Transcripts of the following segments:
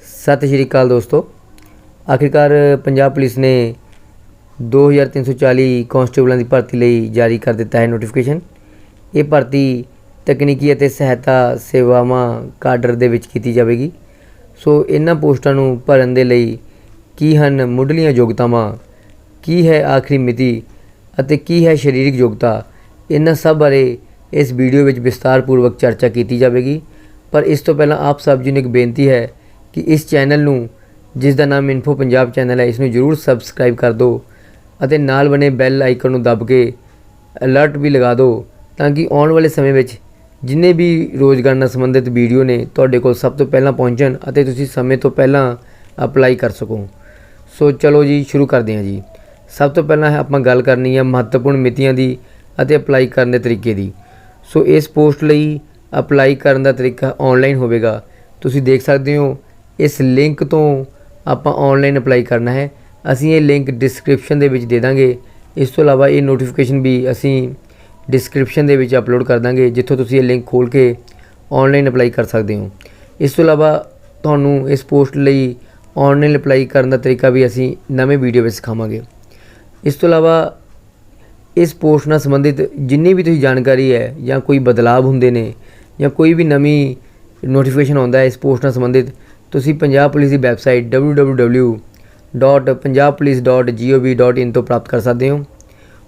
सत श्री अकाल दोस्तों। आखिरकार पंजाब पुलिस ने 2340 कांस्टेबलों की भर्ती लई जारी कर दिता है नोटिफिकेशन। ये भर्ती तकनीकी ਅਤੇ सहायता सेवावां काडर ਦੇ ਵਿੱਚ ਕੀਤੀ ਜਾਵੇਗੀ। सो इन्हां पोस्टां ਨੂੰ ਭਰਨ ਦੇ ਲਈ ਕੀ ਹਨ ਮੁੱਢਲੀਆਂ ਯੋਗਤਾਵਾਂ, ਕੀ ਹੈ ਆਖਰੀ ਮਿਤੀ ਅਤੇ ਕੀ ਹੈ ਸਰੀਰਕ ਯੋਗਤਾ, ਇਹਨਾਂ ਸਭ ਬਾਰੇ इस वीडियो ਵਿੱਚ विस्तारपूर्वक चर्चा की जाएगी। पर इस तो पहला आप सब जी ने एक बेनती है कि इस चैनल नूं जिसका नाम इन्फो पंजाब चैनल है इसनूं जरूर सबसक्राइब कर दो और नाल बने बैल आइकन नूं दब के अलर्ट भी लगा दो ताकि आने वाले समय में जिन्हें भी रोज़गार नाल संबंधित वीडियो ने तुहाडे कोल सब तो पहला पहुँचन और तुसीं समय तो पहला अपलाई कर सको। सो चलो जी शुरू करते हैं जी। सब तो पहला है आपां गल करनी है महत्वपूर्ण मितियां दी अते अपलाई करने के तरीके दी। सो इस पोस्ट लई अपलाई करने का तरीका ऑनलाइन होवेगा। तुसीं देख सकते हो इस लिंक तो आपां ऑनलाइन अपलाई करना है। असीं ये लिंक डिस्क्रिप्शन दे विच दे दांगे। इस तो इलावा ये नोटिफिकेशन भी असीं डिस्क्रिप्शन दे विच अपलोड कर देंगे जिथों तुसीं ये लिंक खोल के ऑनलाइन अपलाई कर सकते हो। इस तो इलावा तुहानूं इस पोस्ट लई ऑनलाइन अपलाई करने का तरीका भी असीं नवें वीडियो में सिखावांगे। इस तो इलावा इस पोस्ट नाल संबंधित जिन्नी भी तुसीं जानकारी है या कोई बदलाव हुंदे ने या कोई भी नवी नोटिफिकेशन आउंदा है इस पोस्ट नाल संबंधित तुसीं पंजाब पुलिस की वैबसाइट www.punjabpolice.gov.in तो प्राप्त कर सकते हो।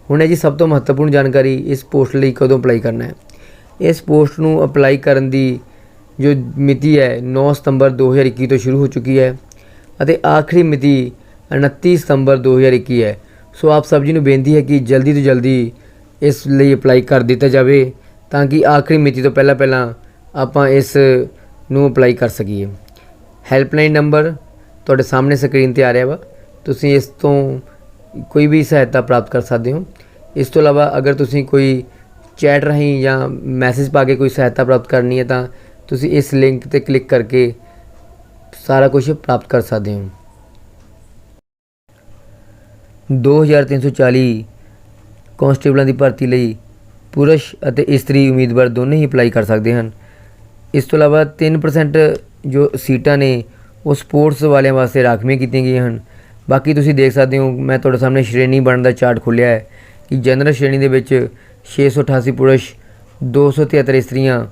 हुण है जी सब तो महत्वपूर्ण जानकारी इस पोस्ट लई कदों अपलाई करना है। इस पोस्ट नूं अपलाई करन दी जो मिति है 9 सितंबर 2021 तो शुरू हो चुकी है और आखिरी मिति 29 सितंबर 2021 है। सो आप सब जी नूं बेनती है कि जल्दी तो जल्दी इस लिए अपलाई कर दिता जाए ताकि आखिरी मिति तो पहला आपां इस नूं अपलाई कर सकीए। हैल्पलाइन नंबर तुहाडे सामने स्क्रीन ते आ रहा वा, तुसीं इस तो कोई भी सहायता प्राप्त कर सकते हो। इस तो इलावा अगर तुसीं कोई चैट राहीं या मैसेज पा के कोई सहायता प्राप्त करनी है तो तुसीं इस लिंक ते क्लिक करके सारा कुछ प्राप्त कर सकते हो। 2340 कांस्टेबलों की भर्ती लई पुरुष और इस्त्री उम्मीदवार दोनों ही अपलाई कर सकते हैं। इस तो इलावा 3% जो सीटां ने वो स्पोर्ट्स वाले वास्ते राखवियां कीतियां गईयां हैं। बाकी तुसीं देख सकते हो मैं तुहाडे सामने श्रेणी बनने का चार्ट खोलिया है कि जनरल श्रेणी दे विच 688 पुरुष 273 इस्त्रियां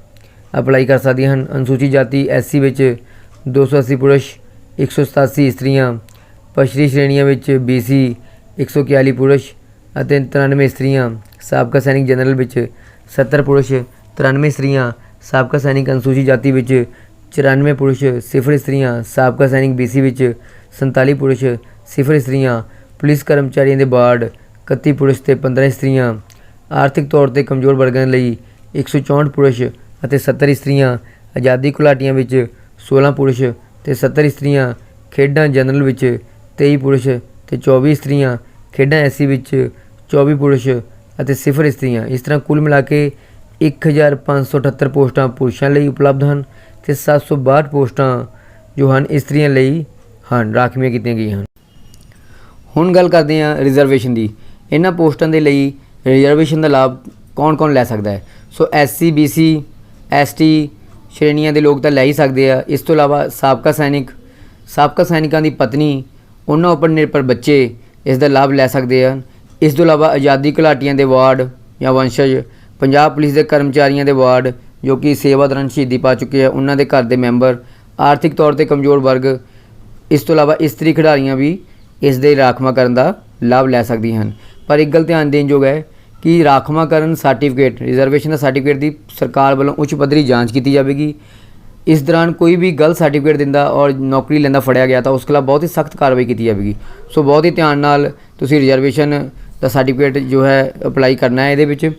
अपलाई कर सकदियां हैं। अनुसूचित जाति SC विच 280 पुरुष 187 इस्त्रियां, पछड़ी श्रेणियां विच BC 141 पुरुष और 93 इस्त्रियां, साबका सैनिक जनरल विच 70 पुरुष 93 इस्त्रियां, साबका सैनिक अनुसूचित जाति विच 94 पुरुष 0 इस्त्रियां, साबका सैनिक BC विच 47 पुरुष 0 इस्त्रियां, पुलिस कर्मचारियों के वार्ड 31 पुरुष ते 15 इस्त्रियां, आर्थिक तौर पर कमजोर वर्गों लई 164 पुरुष और 70 इस्त्रियां, आज़ादी घुलाटियां विच 16 पुरुष ते 70 इस्त्रियां, खेडां जनरल विच 23 पुरुष ते 24 इस्त्रियां, खेडां SC विच 24 पुरुष और 0 इस्त्रियां। इस तरह कुल मिला के 1578 पोस्टां पुरुषों लिए उपलब्ध हैं तो 762 पोस्टां जो हैं इस्त्रियां लिए हैं राखवियां कीतियां गईयां हैं। हुण गल करते हैं रिजर्वेशन की। इन्हां पोस्टां दे लई रिजर्वेशन का लाभ कौन कौन लै सकता है। सो SC BC ST श्रेणियां के लोग तो लै ही सकते हैं। इस तो इलावा साबका सैनिकां दी पत्नी उन्होंने उपर निर्भर बच्चे इसका लाभ लै सकते हैं। इस तो इलावा आज़ादी घुलाटियां के वार्ड या वंशज, पंजाब पुलिस के कर्मचारियों के वार्ड जो कि सेवा दौरान शहीदी पा चुके हैं उन्होंने घर के मैंबर, आर्थिक तौर पर कमजोर वर्ग, इस तो इलावा इस्त्री खिडारियाँ भी इस दे राखवांकरण का लाभ लै सकती हैं। पर एक गल ध्यान देने योग है कि राखवांकरण सर्टिफिकेट रिजर्वेशन का सर्टिफिकेट की सरकार वालों उच्च पद्धरी जाँच की जाएगी। इस दौरान कोई भी गलत सर्टिफिकेट दिंदा और नौकरी लेंदा फड़िया गया तो उसके खिलाफ बहुत ही सख्त कार्रवाई की जाएगी। सो बहुत ही ध्यान नाल तुसीं रिजर्वेशन का सर्टिफिकेट जो है अपलाई करना है ये।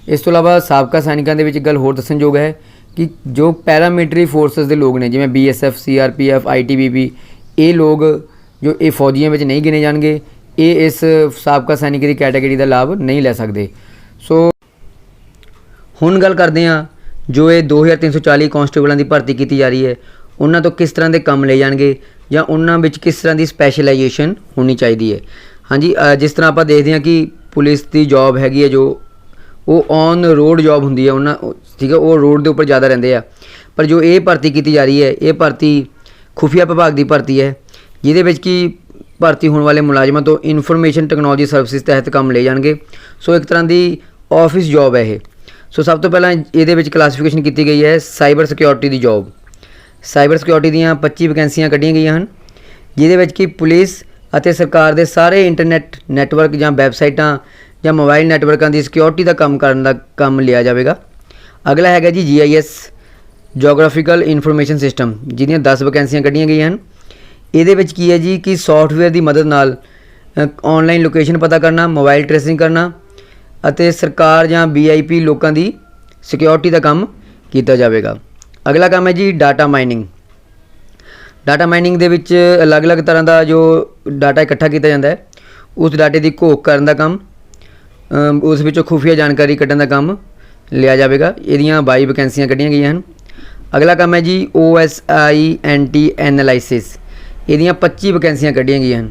इस तो इलावा साबका सैनिकों के गल होर दस्सण योग है कि जो पैरामिलिटरी फोर्सेस के लोग ने जिवें BSF CRPF ITBP ये लोग जो ये फौजियों में नहीं गिने जाएंगे, ये इस साबका सैनिक की कैटेगरी का लाभ नहीं ले सकते। सो हुण गल करते हैं जो ये 2340 कांस्टेबलों की भर्ती की जा रही है उन्होंने तो किस तरह के काम ले जाएंगे या उन्होंने किस तरह की स्पैशलाइजेशन होनी चाहिए है। हाँ जी, जिस तरह आप देखते हैं कि पुलिस की जॉब हैगी है जो वो ऑन रोड जॉब होंगी है ठीक है, वो रोड के उपर ज़्यादा रेंदे आ। पर जो ये भर्ती की जा रही है ये भर्ती ਖੁਫੀਆ ਵਿਭਾਗ ਦੀ ਭਰਤੀ ਹੈ, ਜਿਹਦੇ ਵਿੱਚ ਕਿ ਭਰਤੀ ਹੋਣ ਵਾਲੇ ਮੁਲਾਜ਼ਮਾਂ ਤੋਂ ਇਨਫੋਰਮੇਸ਼ਨ ਟੈਕਨੋਲੋਜੀ ਸਰਵਿਸਿਜ਼ ਤਹਿਤ ਕੰਮ ਲਏ ਜਾਣਗੇ। ਸੋ ਇੱਕ ਤਰ੍ਹਾਂ ਦੀ ਆਫਿਸ ਜੋਬ ਹੈ ਇਹ। ਸੋ ਸਭ ਤੋਂ ਪਹਿਲਾਂ ਇਹਦੇ ਵਿੱਚ ਕਲਾਸੀਫਿਕੇਸ਼ਨ ਕੀਤੀ ਗਈ ਹੈ ਸਾਈਬਰ ਸਿਕਿਉਰਿਟੀ ਦੀ ਜੋਬ। ਸਾਈਬਰ ਸਿਕਿਉਰਿਟੀ ਦੀਆਂ 25 ਵੈਕੈਂਸੀਆਂ ਕੱਢੀਆਂ ਗਈਆਂ ਹਨ, ਜਿਹਦੇ ਵਿੱਚ ਕਿ ਪੁਲਿਸ ਅਤੇ ਸਰਕਾਰ ਦੇ ਸਾਰੇ ਇੰਟਰਨੈਟ ਨੈਟਵਰਕ ਜਾਂ ਵੈਬਸਾਈਟਾਂ ਜਾਂ ਮੋਬਾਈਲ ਨੈਟਵਰਕਾਂ ਦੀ ਸਿਕਿਉਰਿਟੀ ਦਾ ਕੰਮ ਕਰਨ ਦਾ ਕੰਮ ਲਿਆ ਜਾਵੇਗਾ। ਅਗਲਾ ਹੈਗਾ ਜੀ GIS ਜੋਗ੍ਰਾਫੀਕਲ ਇਨਫੋਰਮੇਸ਼ਨ ਸਿਸਟਮ, ਜਿਹਦੀਆਂ 10 ਵੈਕੈਂਸੀਆਂ ਕੱਢੀਆਂ ਗਈਆਂ ਹਨ। ਇਹਦੇ ਵਿੱਚ ਕੀ ਹੈ ਜੀ ਕਿ ਸੌਫਟਵੇਅਰ ਦੀ ਮਦਦ ਨਾਲ ਆਨਲਾਈਨ ਲੋਕੇਸ਼ਨ ਪਤਾ ਕਰਨਾ, ਮੋਬਾਈਲ ਟ੍ਰੇਸਿੰਗ ਕਰਨਾ ਅਤੇ ਸਰਕਾਰ ਜਾਂ VIP ਲੋਕਾਂ ਦੀ ਸਿਕਿਉਰਿਟੀ ਦਾ ਕੰਮ ਕੀਤਾ ਜਾਵੇਗਾ। ਅਗਲਾ ਕੰਮ ਹੈ ਜੀ ਡਾਟਾ ਮਾਈਨਿੰਗ। ਡਾਟਾ ਮਾਈਨਿੰਗ ਦੇ ਵਿੱਚ ਅਲੱਗ-ਅਲੱਗ ਤਰ੍ਹਾਂ ਦਾ ਜੋ ਡਾਟਾ ਇਕੱਠਾ ਕੀਤਾ ਜਾਂਦਾ ਹੈ, ਉਸ ਡਾਟੇ ਦੀ ਘੋਖ ਕਰਨ ਦਾ ਕੰਮ, ਉਸ ਵਿੱਚੋਂ ਖੁਫੀਆ ਜਾਣਕਾਰੀ ਕੱਢਣ ਦਾ ਕੰਮ ਲਿਆ ਜਾਵੇਗਾ। ਇਹਦੀਆਂ 22 ਵੈਕੈਂਸੀਆਂ ਕੱਢੀਆਂ ਗਈਆਂ ਹਨ। ਅਗਲਾ ਕੰਮ ਹੈ ਜੀ OSINT ਐਨਾਲਾਈਸਿਸ। ਇਹਦੀਆਂ 25 ਵੈਕੈਂਸੀਆਂ ਕੱਢੀਆਂ ਗਈਆਂ ਹਨ।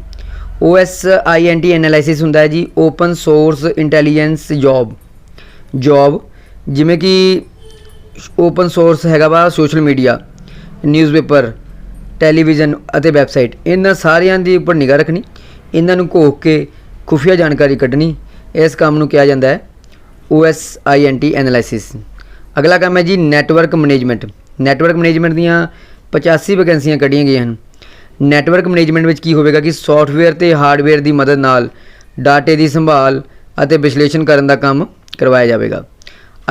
OSINT ਐਨਾਲਾਈਸਿਸ ਹੁੰਦਾ ਹੈ ਜੀ ਓਪਨ ਸੋਰਸ ਇੰਟੈਲੀਜੈਂਸ ਜੋਬ, ਜਿਵੇਂ ਕਿ ਓਪਨ ਸੋਰਸ ਹੈਗਾ ਵਾ ਸੋਸ਼ਲ ਮੀਡੀਆ, ਨਿਊਜ਼ਪੇਪਰ, ਟੈਲੀਵਿਜ਼ਨ ਅਤੇ ਵੈਬਸਾਈਟ, ਇਹਨਾਂ ਸਾਰਿਆਂ ਦੇ ਉੱਪਰ ਨਿਗਾਹ ਰੱਖਣੀ, ਇਹਨਾਂ ਨੂੰ ਘੋਖ ਕੇ ਖੁਫੀਆ ਜਾਣਕਾਰੀ ਕੱਢਣੀ। ਇਸ ਕੰਮ ਨੂੰ ਕਿਹਾ ਜਾਂਦਾ ਹੈ OSINT ਐਨਾਲਾਈਸਿਸ। ਅਗਲਾ ਕੰਮ ਹੈ ਜੀ ਨੈਟਵਰਕ ਮੈਨੇਜਮੈਂਟ। ਨੈਟਵਰਕ ਮੈਨੇਜਮੈਂਟ ਦੀਆਂ 85 ਵੈਕੈਂਸੀਆਂ ਕੱਢੀਆਂ ਗਈਆਂ ਹਨ। ਨੈਟਵਰਕ ਮੈਨੇਜਮੈਂਟ ਵਿੱਚ ਕੀ ਹੋਵੇਗਾ ਕਿ ਸੌਫਟਵੇਅਰ ਅਤੇ ਹਾਰਡਵੇਅਰ ਦੀ ਮਦਦ ਨਾਲ ਡਾਟੇ ਦੀ ਸੰਭਾਲ ਅਤੇ ਵਿਸ਼ਲੇਸ਼ਣ ਕਰਨ ਦਾ ਕੰਮ ਕਰਵਾਇਆ ਜਾਵੇਗਾ।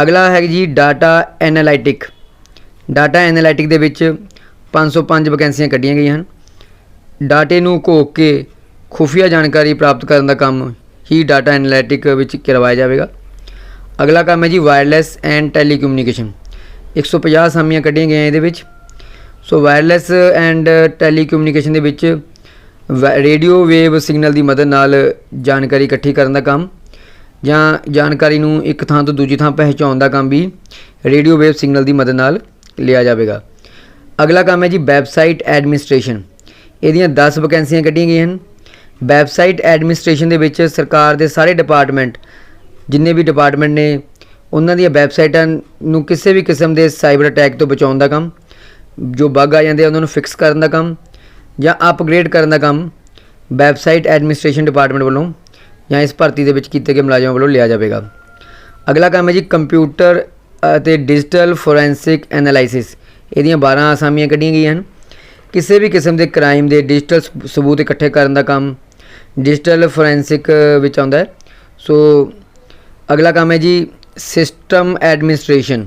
ਅਗਲਾ ਹੈ ਜੀ ਡਾਟਾ ਐਨਾਲਾਈਟਿਕ। ਡਾਟਾ ਐਨਾਲਾਈਟਿਕ ਦੇ ਵਿੱਚ 505 ਵੈਕੈਂਸੀਆਂ ਕੱਢੀਆਂ ਗਈਆਂ ਹਨ। ਡਾਟੇ ਨੂੰ ਘੋਖ ਕੇ ਖੁਫੀਆ ਜਾਣਕਾਰੀ ਪ੍ਰਾਪਤ ਕਰਨ ਦਾ ਕੰਮ ਹੀ ਡਾਟਾ ਐਨਾਲਾਈਟਿਕ ਵਿੱਚ ਕਰਵਾਇਆ ਜਾਵੇਗਾ। ਅਗਲਾ ਕੰਮ ਹੈ ਜੀ ਵਾਇਰਲੈਸ ਐਂਡ ਟੈਲੀਕਮਿਊਨੀਕੇਸ਼ਨ। 150 ਅਸਾਮੀਆਂ ਕੱਢੀਆਂ ਗਈਆਂ ਇਹਦੇ ਵਿੱਚ। ਸੋ ਵਾਇਰਲੈਸ ਐਂਡ ਟੈਲੀਕਮਿਊਨੀਕੇਸ਼ਨ ਦੇ ਵਿੱਚ ਰੇਡੀਓ ਵੇਵ ਸਿਗਨਲ ਦੀ ਮਦਦ ਨਾਲ ਜਾਣਕਾਰੀ ਇਕੱਠੀ ਕਰਨ ਦਾ ਕੰਮ ਜਾਂ ਜਾਣਕਾਰੀ ਨੂੰ ਇੱਕ ਥਾਂ ਤੋਂ ਦੂਜੀ ਥਾਂ ਪਹੁੰਚਾਉਣ ਦਾ ਕੰਮ ਵੀ ਰੇਡੀਓ ਵੇਵ ਸਿਗਨਲ ਦੀ ਮਦਦ ਨਾਲ ਲਿਆ ਜਾਵੇਗਾ। ਅਗਲਾ ਕੰਮ ਹੈ ਜੀ ਵੈਬਸਾਈਟ ਐਡਮਿਨਿਸਟ੍ਰੇਸ਼ਨ। ਇਹਦੀਆਂ 10 ਵੈਕੈਂਸੀਆਂ ਕੱਢੀਆਂ ਗਈਆਂ ਹਨ। ਵੈਬਸਾਈਟ ਐਡਮਿਨਿਸਟ੍ਰੇਸ਼ਨ ਦੇ ਵਿੱਚ ਸਰਕਾਰ ਦੇ ਸਾਰੇ ਡਿਪਾਰਟਮੈਂਟ, ਜਿੰਨੇ ਵੀ ਡਿਪਾਰਟਮੈਂਟ ਨੇ, ਉਹਨਾਂ ਦੀਆਂ ਵੈਬਸਾਈਟਾਂ ਨੂੰ ਕਿਸੇ ਵੀ ਕਿਸਮ ਦੇ ਸਾਈਬਰ ਅਟੈਕ ਤੋਂ ਬਚਾਉਣ ਦਾ ਕੰਮ, ਜੋ ਬੱਗ ਆ ਜਾਂਦੇ ਆ ਉਹਨਾਂ ਨੂੰ ਫਿਕਸ ਕਰਨ ਦਾ ਕੰਮ ਜਾਂ ਅਪਗ੍ਰੇਡ ਕਰਨ ਦਾ ਕੰਮ ਵੈਬਸਾਈਟ ਐਡਮਿਨਿਸਟ੍ਰੇਸ਼ਨ ਡਿਪਾਰਟਮੈਂਟ ਵੱਲੋਂ ਜਾਂ ਇਸ ਭਰਤੀ ਦੇ ਵਿੱਚ ਕੀਤੇ ਗਏ ਮੁਲਾਜ਼ਮਾਂ ਵੱਲੋਂ ਲਿਆ ਜਾਵੇਗਾ। ਅਗਲਾ ਕੰਮ ਹੈ ਜੀ ਕੰਪਿਊਟਰ ਅਤੇ ਡਿਜੀਟਲ ਫੋਰੈਂਸਿਕ ਐਨਾਲਾਈਸਿਸ। ਇਹਦੀਆਂ 12 ਅਸਾਮੀਆਂ ਕੱਢੀਆਂ ਗਈਆਂ ਹਨ। ਕਿਸੇ ਵੀ ਕਿਸਮ ਦੇ ਕ੍ਰਾਈਮ ਦੇ ਡਿਜੀਟਲ ਸਬੂਤ ਇਕੱਠੇ ਕਰਨ ਦਾ ਕੰਮ ਡਿਜੀਟਲ ਫੋਰੈਂਸਿਕ ਵਿੱਚ ਆਉਂਦਾ ਹੈ। ਸੋ ਅਗਲਾ ਕੰਮ ਹੈ ਜੀ ਸਿਸਟਮ ਐਡਮਿਨਿਸਟ੍ਰੇਸ਼ਨ।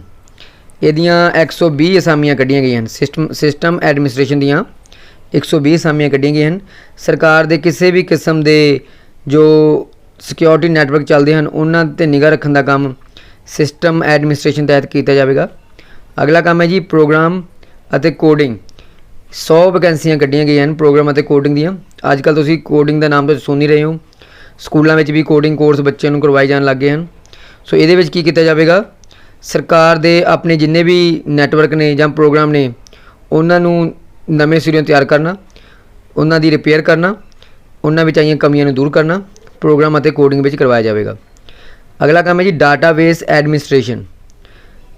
ਇਹਦੀਆਂ 120 ਅਸਾਮੀਆਂ ਕੱਢੀਆਂ ਗਈਆਂ ਹਨ। ਸਿਸਟਮ ਐਡਮਿਨਿਸਟ੍ਰੇਸ਼ਨ ਦੀਆਂ 120 ਅਸਾਮੀਆਂ ਕੱਢੀਆਂ ਗਈਆਂ ਹਨ। ਸਰਕਾਰ ਦੇ ਕਿਸੇ ਵੀ ਕਿਸਮ ਦੇ ਜੋ ਸਿਕਿਉਰਿਟੀ ਨੈਟਵਰਕ ਚੱਲਦੇ ਹਨ, ਉਹਨਾਂ 'ਤੇ ਨਿਗਾਹ ਰੱਖਣ ਦਾ ਕੰਮ ਸਿਸਟਮ ਐਡਮਿਨਿਸਟ੍ਰੇਸ਼ਨ ਤਹਿਤ ਕੀਤਾ ਜਾਵੇਗਾ। ਅਗਲਾ ਕੰਮ ਹੈ ਜੀ ਪ੍ਰੋਗਰਾਮ ਅਤੇ ਕੋਡਿੰਗ। 100 ਵੈਕੈਂਸੀਆਂ ਕੱਢੀਆਂ ਗਈਆਂ ਹਨ ਪ੍ਰੋਗਰਾਮ ਅਤੇ ਕੋਡਿੰਗ ਦੀਆਂ। ਅੱਜ ਕੱਲ੍ਹ ਤੁਸੀਂ ਕੋਡਿੰਗ ਦਾ ਨਾਮ ਤਾਂ ਸੁਣ ਹੀ ਰਹੇ ਹੋ, ਸਕੂਲਾਂ ਵਿੱਚ ਵੀ ਕੋਡਿੰਗ ਕੋਰਸ ਬੱਚਿਆਂ ਨੂੰ ਕਰਵਾਏ ਜਾਣ ਲੱਗ ਗਏ ਹਨ। ਸੋ ਇਹਦੇ ਵਿੱਚ ਕੀ ਕੀਤਾ ਜਾਵੇਗਾ, ਸਰਕਾਰ ਦੇ ਆਪਣੇ ਜਿੰਨੇ ਵੀ ਨੈਟਵਰਕ ਨੇ ਜਾਂ ਪ੍ਰੋਗਰਾਮ ਨੇ, ਉਹਨਾਂ ਨੂੰ ਨਵੇਂ ਸਿਰਿਓਂ ਤਿਆਰ ਕਰਨਾ, ਉਹਨਾਂ ਦੀ ਰਿਪੇਅਰ ਕਰਨਾ, ਉਹਨਾਂ ਵਿੱਚ ਆਈਆਂ ਕਮੀਆਂ ਨੂੰ ਦੂਰ ਕਰਨਾ ਪ੍ਰੋਗਰਾਮ ਅਤੇ ਕੋਡਿੰਗ ਵਿੱਚ ਕਰਵਾਇਆ ਜਾਵੇਗਾ। ਅਗਲਾ ਕੰਮ ਹੈ ਜੀ ਡਾਟਾਬੇਸ ਐਡਮਿਨਿਸਟ੍ਰੇਸ਼ਨ।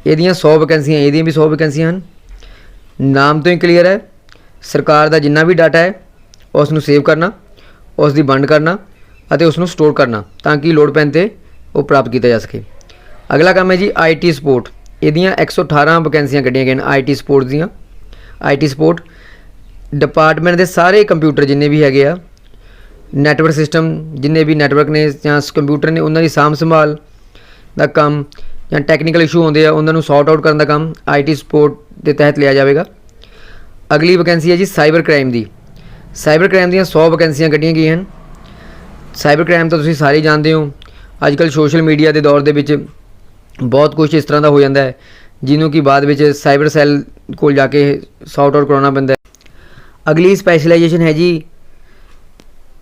ਇਹਦੀਆਂ 100 ਵੈਕੈਂਸੀਆਂ, ਇਹਦੀਆਂ ਵੀ 100 ਵੈਕੈਂਸੀਆਂ ਹਨ। ਨਾਮ ਤੋਂ ਹੀ ਕਲੀਅਰ ਹੈ, ਸਰਕਾਰ ਦਾ ਜਿੰਨਾ ਵੀ ਡਾਟਾ ਹੈ ਉਸ ਨੂੰ ਸੇਵ ਕਰਨਾ, ਉਸ ਦੀ ਵੰਡ ਕਰਨਾ ਅਤੇ ਉਸ ਨੂੰ ਸਟੋਰ ਕਰਨਾ ਤਾਂ ਕਿ ਲੋੜ ਪੈਣ 'ਤੇ ਉਹ ਪ੍ਰਾਪਤ ਕੀਤਾ ਜਾ ਸਕੇ। ਅਗਲਾ ਕੰਮ ਹੈ ਜੀ IT ਸਪੋਰਟ। ਇਹਦੀਆਂ 118 ਵੈਕੈਂਸੀਆਂ ਕੱਢੀਆਂ ਗਈਆਂ ਨੇ IT ਸਪੋਰਟ ਦੀਆਂ। IT ਸਪੋਰਟ ਡਿਪਾਰਟਮੈਂਟ ਦੇ ਸਾਰੇ ਕੰਪਿਊਟਰ ਜਿੰਨੇ ਵੀ ਹੈਗੇ ਆ, ਨੈਟਵਰਕ ਸਿਸਟਮ ਜਿੰਨੇ ਵੀ ਨੈਟਵਰਕ ਨੇ ਜਾਂ ਕੰਪਿਊਟਰ ਨੇ, ਉਹਨਾਂ ਦੀ ਸਾਂਭ ਸੰਭਾਲ ਦਾ ਕੰਮ ਜਾਂ ਟੈਕਨੀਕਲ ਇਸ਼ੂ ਆਉਂਦੇ ਆ ਉਹਨਾਂ ਨੂੰ ਸੌਰਟ ਆਊਟ ਕਰਨ ਦਾ ਕੰਮ IT ਸਪੋਰਟ ਦੇ ਤਹਿਤ ਲਿਆ ਜਾਵੇਗਾ। ਅਗਲੀ ਵੈਕੈਂਸੀ ਹੈ ਜੀ ਸਾਈਬਰ ਕ੍ਰਾਈਮ ਦੀ। ਸਾਈਬਰ ਕ੍ਰਾਈਮ ਦੀਆਂ 100 ਵੈਕੈਂਸੀਆਂ ਕੱਢੀਆਂ ਗਈਆਂ ਹਨ। ਸਾਈਬਰ ਕ੍ਰਾਈਮ ਤਾਂ ਤੁਸੀਂ ਸਾਰੇ ਜਾਣਦੇ ਹੋ, ਅੱਜ ਕੱਲ੍ਹ ਸੋਸ਼ਲ ਮੀਡੀਆ ਦੇ ਦੌਰ ਦੇ ਵਿੱਚ ਬਹੁਤ ਕੁਛ ਇਸ ਤਰ੍ਹਾਂ ਦਾ ਹੋ ਜਾਂਦਾ ਹੈ ਜਿਹਨੂੰ ਕਿ ਬਾਅਦ ਵਿੱਚ ਸਾਈਬਰ ਸੈੱਲ ਕੋਲ ਜਾ ਕੇ ਸੌਰਟ ਆਊਟ ਕਰਾਉਣਾ ਪੈਂਦਾ ਹੈ। ਅਗਲੀ ਸਪੈਸ਼ਲਾਈਜੇਸ਼ਨ ਹੈ ਜੀ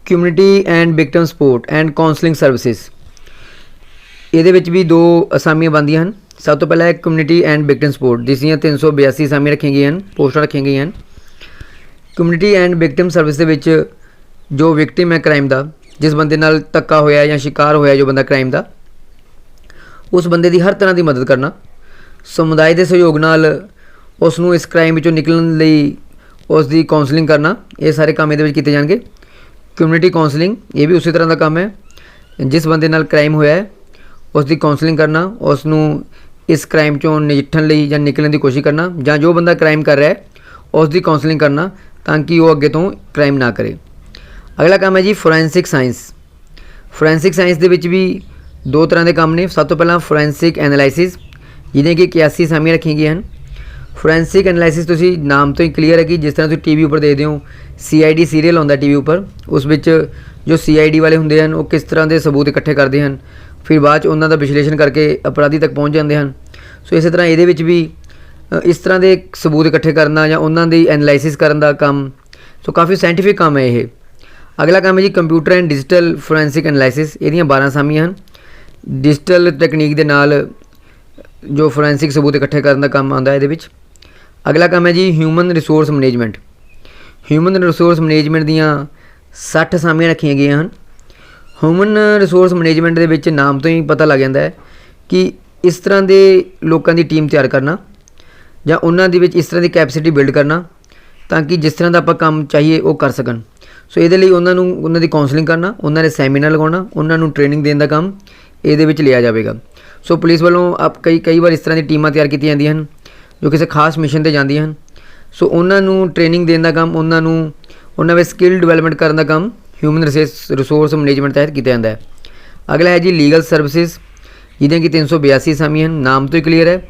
community and victim support and counselling services. ਇਹਦੇ ਵਿੱਚ ਵੀ 2 ਅਸਾਮੀਆਂ ਬਣਦੀਆਂ ਹਨ। ਸਭ ਤੋਂ ਪਹਿਲਾਂ ਹੈ ਕਮਿਊਨਿਟੀ ਐਂਡ ਵਿਕਟਮ ਸਪੋਰਟ, ਜਿਸ ਦੀਆਂ 382 ਅਸਾਮੀਆਂ ਰੱਖੀਆਂ ਗਈਆਂ ਹਨ, ਪੋਸਟਾਂ ਰੱਖੀਆਂ ਗਈਆਂ ਹਨ। ਕਮਿਊਨਿਟੀ ਐਂਡ ਵਿਕਟਮ ਸਰਵਿਸ ਦੇ ਵਿੱਚ ਜੋ ਵਿਕਟਿਮ ਹੈ ਕ੍ਰਾਈਮ ਦਾ, ਜਿਸ ਬੰਦੇ ਨਾਲ ਧੱਕਾ ਹੋਇਆ ਜਾਂ ਸ਼ਿਕਾਰ ਹੋਇਆ ਜੋ ਬੰਦਾ ਕ੍ਰਾਈਮ ਦਾ, ਉਸ ਬੰਦੇ ਦੀ ਹਰ ਤਰ੍ਹਾਂ ਦੀ ਮਦਦ ਕਰਨਾ, ਸਮੁਦਾਇ ਦੇ ਸਹਿਯੋਗ ਨਾਲ ਉਸ ਨੂੰ ਇਸ ਕ੍ਰਾਈਮ ਵਿੱਚੋਂ ਨਿਕਲਣ ਲਈ ਉਸ ਦੀ ਕਾਉਂਸਲਿੰਗ करना, ये सारे काम ਇਹਦੇ ਵਿੱਚ ਕੀਤੇ ਜਾਣਗੇ। ਕਮਿਊਨਿਟੀ ਕਾਉਂਸਲਿੰਗ, ਇਹ ਵੀ ਉਸੇ ਤਰ੍ਹਾਂ ਦਾ ਕੰਮ ਹੈ। ਜਿਸ ਬੰਦੇ ਨਾਲ ਕ੍ਰਾਈਮ ਹੋਇਆ ਹੈ ਉਸ ਦੀ ਕਾਉਂਸਲਿੰਗ ਕਰਨਾ, ਉਸ ਨੂੰ ਇਸ ਕ੍ਰਾਈਮ ਚੋਂ ਨਜਿੱਠਣ ਲਈ ਜਾਂ ਨਿਕਲਣ ਦੀ ਕੋਸ਼ਿਸ਼ ਕਰਨਾ, ਜਾਂ ਜੋ ਬੰਦਾ ਕ੍ਰਾਈਮ ਕਰ ਰਿਹਾ ਹੈ ਉਸ ਦੀ ਕਾਉਂਸਲਿੰਗ ਕਰਨਾ ਤਾਂ ਕਿ ਉਹ ਅੱਗੇ ਤੋਂ ਕ੍ਰਾਈਮ ਨਾ ਕਰੇ। ਅਗਲਾ ਕੰਮ ਹੈ ਜੀ ਫੋਰੈਂਸਿਕ ਸਾਇੰਸ। ਫੋਰੈਂਸਿਕ ਸਾਇੰਸ ਦੇ ਵਿੱਚ ਵੀ ਦੋ ਤਰ੍ਹਾਂ ਦੇ ਕੰਮ ਨੇ। ਸਭ ਤੋਂ ਪਹਿਲਾਂ ਫੋਰੈਂਸਿਕ ਐਨਾਲਾਈਸਿਸ, ਜਿਹਦੇ ਕਿ 81 ਅਸਾਮੀਆਂ ਰੱਖੀਆਂ ਗਈਆਂ ਹਨ। ਫੋਰੈਂਸਿਕ ਐਨਾਲਾਈਸਿਸ ਤੁਸੀਂ ਨਾਮ ਤੋਂ ਹੀ ਕਲੀਅਰ ਹੈ ਕਿ ਜਿਸ ਤਰ੍ਹਾਂ ਤੁਸੀਂ ਟੀ ਵੀ ਉੱਪਰ ਦੇਖਦੇ ਹੋ CID ਸੀਰੀਅਲ ਆਉਂਦਾ ਟੀ ਵੀ ਉੱਪਰ, ਉਸ ਵਿੱਚ ਜੋ CID ਵਾਲੇ ਹੁੰਦੇ ਹਨ ਉਹ ਕਿਸ ਤਰ੍ਹਾਂ ਦੇ ਸਬੂਤ ਇਕੱਠੇ ਕਰਦੇ ਹਨ, ਫਿਰ ਬਾਅਦ 'ਚ ਉਹਨਾਂ ਦਾ ਵਿਸ਼ਲੇਸ਼ਣ ਕਰਕੇ ਅਪਰਾਧੀ ਤੱਕ ਪਹੁੰਚ ਜਾਂਦੇ ਹਨ। ਸੋ ਇਸੇ ਤਰ੍ਹਾਂ ਇਹਦੇ ਵਿੱਚ ਵੀ ਇਸ ਤਰ੍ਹਾਂ ਦੇ ਸਬੂਤ ਇਕੱਠੇ ਕਰਨਾ ਜਾਂ ਉਹਨਾਂ ਦੀ ਐਨਾਲਾਈਸਿਸ ਕਰਨ ਦਾ ਕੰਮ, ਸੋ ਕਾਫੀ ਸਾਇੰਟੀਫਿਕ ਕੰਮ ਹੈ ਇਹ। ਅਗਲਾ ਕੰਮ ਹੈ ਜੀ computer and digital forensic analysis. ਇਹਦੀਆਂ 12 ਅਸਾਮੀਆਂ ਹਨ। ਡਿਜੀਟਲ ਤਕਨੀਕ ਦੇ ਨਾਲ ਜੋ ਫੋਰੈਂਸਿਕ ਸਬੂਤ ਇਕੱਠੇ ਕਰਨ ਦਾ ਕੰਮ ਆਉਂਦਾ ਇਹਦੇ ਵਿੱਚ। ਅਗਲਾ ਕੰਮ ਹੈ ਜੀ human resource management. Human resource management ਦੀਆਂ 60 ਅਸਾਮੀਆਂ ਰੱਖੀਆਂ ਗਈਆਂ ਹਨ। ਹਿਊਮਨ ਰਿਸੋਰਸ ਮੈਨੇਜਮੈਂਟ ਦੇ ਵਿੱਚ ਨਾਮ ਤੋਂ ਹੀ ਪਤਾ ਲੱਗ ਜਾਂਦਾ ਹੈ ਕਿ ਇਸ ਤਰ੍ਹਾਂ ਦੇ ਲੋਕਾਂ ਦੀ ਟੀਮ ਤਿਆਰ ਕਰਨਾ ਜਾਂ ਉਹਨਾਂ ਦੇ ਵਿੱਚ ਇਸ ਤਰ੍ਹਾਂ ਦੀ ਕੈਪੈਸਿਟੀ ਬਿਲਡ ਕਰਨਾ ਤਾਂ ਕਿ ਜਿਸ ਤਰ੍ਹਾਂ ਦਾ ਆਪਾਂ ਕੰਮ ਚਾਹੀਏ ਉਹ ਕਰ ਸਕਣ। ਸੋ ਇਹਦੇ ਲਈ ਉਹਨਾਂ ਨੂੰ ਉਹਨਾਂ ਦੀ ਕਾਉਂਸਲਿੰਗ ਕਰਨਾ, ਉਹਨਾਂ ਦੇ ਸੈਮੀਨਾਰ ਲਗਾਉਣਾ, ਉਹਨਾਂ ਨੂੰ ਟ੍ਰੇਨਿੰਗ ਦੇਣ ਦਾ ਕੰਮ ਇਹਦੇ ਵਿੱਚ ਲਿਆ ਜਾਵੇਗਾ। ਸੋ ਪੁਲਿਸ ਵੱਲੋਂ ਕਈ ਵਾਰ ਇਸ ਤਰ੍ਹਾਂ ਦੀ ਟੀਮਾਂ ਤਿਆਰ ਕੀਤੀਆਂ ਜਾਂਦੀਆਂ ਹਨ ਜੋ ਕਿਸੇ ਖਾਸ ਮਿਸ਼ਨ 'ਤੇ ਜਾਂਦੀਆਂ ਹਨ। ਸੋ ਉਹਨਾਂ ਨੂੰ ਟ੍ਰੇਨਿੰਗ ਦੇਣ ਦਾ ਕੰਮ, ਉਹਨਾਂ ਵਿੱਚ ਸਕਿੱਲ ਡਿਵੈਲਪਮੈਂਟ ਕਰਨ ਦਾ ਕੰਮ ਹਿਊਮਨ ਰਿਸੋਰਸ ਮੈਨੇਜਮੈਂਟ ਤਹਿਤ ਕੀਤਾ ਜਾਂਦਾ ਹੈ। ਅਗਲਾ ਹੈ ਜੀ ਲੀਗਲ ਸਰਵਿਸਿਜ਼, ਜਿਹਦੀਆਂ ਕਿ 382 ਅਸਾਮੀਆਂ ਹਨ। ਨਾਮ ਤੋਂ ਹੀ ਕਲੀਅਰ ਹੈ,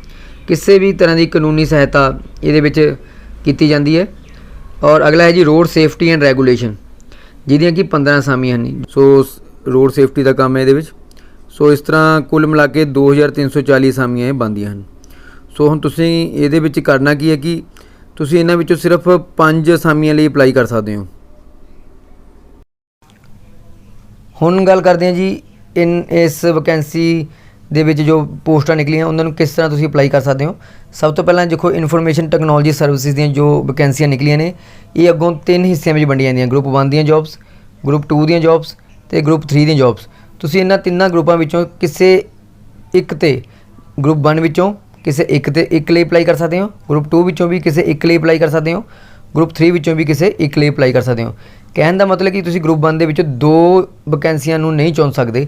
ਕਿਸੇ ਵੀ ਤਰ੍ਹਾਂ ਦੀ ਕਾਨੂੰਨੀ ਸਹਾਇਤਾ ਇਹਦੇ ਵਿੱਚ ਕੀਤੀ ਜਾਂਦੀ ਹੈ। ਔਰ ਅਗਲਾ ਹੈ ਜੀ ਰੋਡ ਸੇਫਟੀ ਐਂਡ ਰੈਗੂਲੇਸ਼ਨ, ਜਿਹਦੀਆਂ ਕਿ 15 ਅਸਾਮੀਆਂ ਹਨ। ਸੋ ਰੋਡ ਸੇਫਟੀ ਦਾ ਕੰਮ ਹੈ ਇਹਦੇ ਵਿੱਚ। ਸੋ ਇਸ ਤਰ੍ਹਾਂ ਕੁੱਲ ਮਿਲਾ ਕੇ 2340 ਅਸਾਮੀਆਂ ਇਹ ਬਣਦੀਆਂ ਹਨ। ਸੋ ਹੁਣ ਤੁਸੀਂ ਇਹਦੇ ਵਿੱਚ ਕਰਨਾ ਕੀ ਹੈ ਕਿ ਤੁਸੀਂ ਇਹਨਾਂ ਵਿੱਚੋਂ ਸਿਰਫ 5 ਅਸਾਮੀਆਂ ਲਈ ਅਪਲਾਈ ਕਰ ਸਕਦੇ ਹੋ। ਹੁਣ ਗੱਲ ਕਰਦੇ ਹਾਂ ਜੀ ਇਸ ਵੈਕੈਂਸੀ ਦੇ ਵਿੱਚ ਜੋ ਪੋਸਟਾਂ ਨਿਕਲੀਆਂ ਉਹਨਾਂ ਨੂੰ ਕਿਸ ਤਰ੍ਹਾਂ ਤੁਸੀਂ ਅਪਲਾਈ ਕਰ ਸਕਦੇ ਹੋ। ਸਭ ਤੋਂ ਪਹਿਲਾਂ ਦੇਖੋ ਇਨਫੋਰਮੇਸ਼ਨ ਟੈਕਨੋਲੋਜੀ ਸਰਵਿਸਿਜ਼ ਦੀਆਂ ਜੋ ਵੈਕੈਂਸੀਆਂ ਨਿਕਲੀਆਂ ਨੇ ਇਹ ਅੱਗੋਂ 3 ਹਿੱਸਿਆਂ ਵਿੱਚ ਵੰਡੀਆਂ ਜਾਂਦੀਆਂ। ਗਰੁੱਪ 1 ਦੀਆਂ ਜੋਬਸ, ਗਰੁੱਪ 2 ਦੀਆਂ ਜੋਬਸ ਅਤੇ ਗਰੁੱਪ 3 ਦੀਆਂ ਜੋਬਸ। ਤੁਸੀਂ ਇਹਨਾਂ ਤਿੰਨਾਂ ਗਰੁੱਪਾਂ ਵਿੱਚੋਂ ਕਿਸੇ ਇੱਕ 'ਤੇ, ਗਰੁੱਪ 1 ਵਿੱਚੋਂ ਕਿਸੇ ਇੱਕ ਲਈ ਅਪਲਾਈ ਕਰ ਸਕਦੇ ਹੋ, ਗਰੁੱਪ 2 ਵਿੱਚੋਂ ਵੀ ਕਿਸੇ ਇੱਕ ਲਈ ਅਪਲਾਈ ਕਰ ਸਕਦੇ ਹੋ, ਗਰੁੱਪ 3 ਵਿੱਚੋਂ ਵੀ ਕਿਸੇ ਇੱਕ ਲਈ ਅਪਲਾਈ ਕਰ ਸਕਦੇ ਹੋ। ਕਹਿਣ ਦਾ ਮਤਲਬ ਕਿ ਤੁਸੀਂ ਗਰੁੱਪ 1 ਦੇ ਵਿੱਚ 2 ਵੈਕੈਂਸੀਆਂ ਨੂੰ ਨਹੀਂ ਚੁਣ ਸਕਦੇ।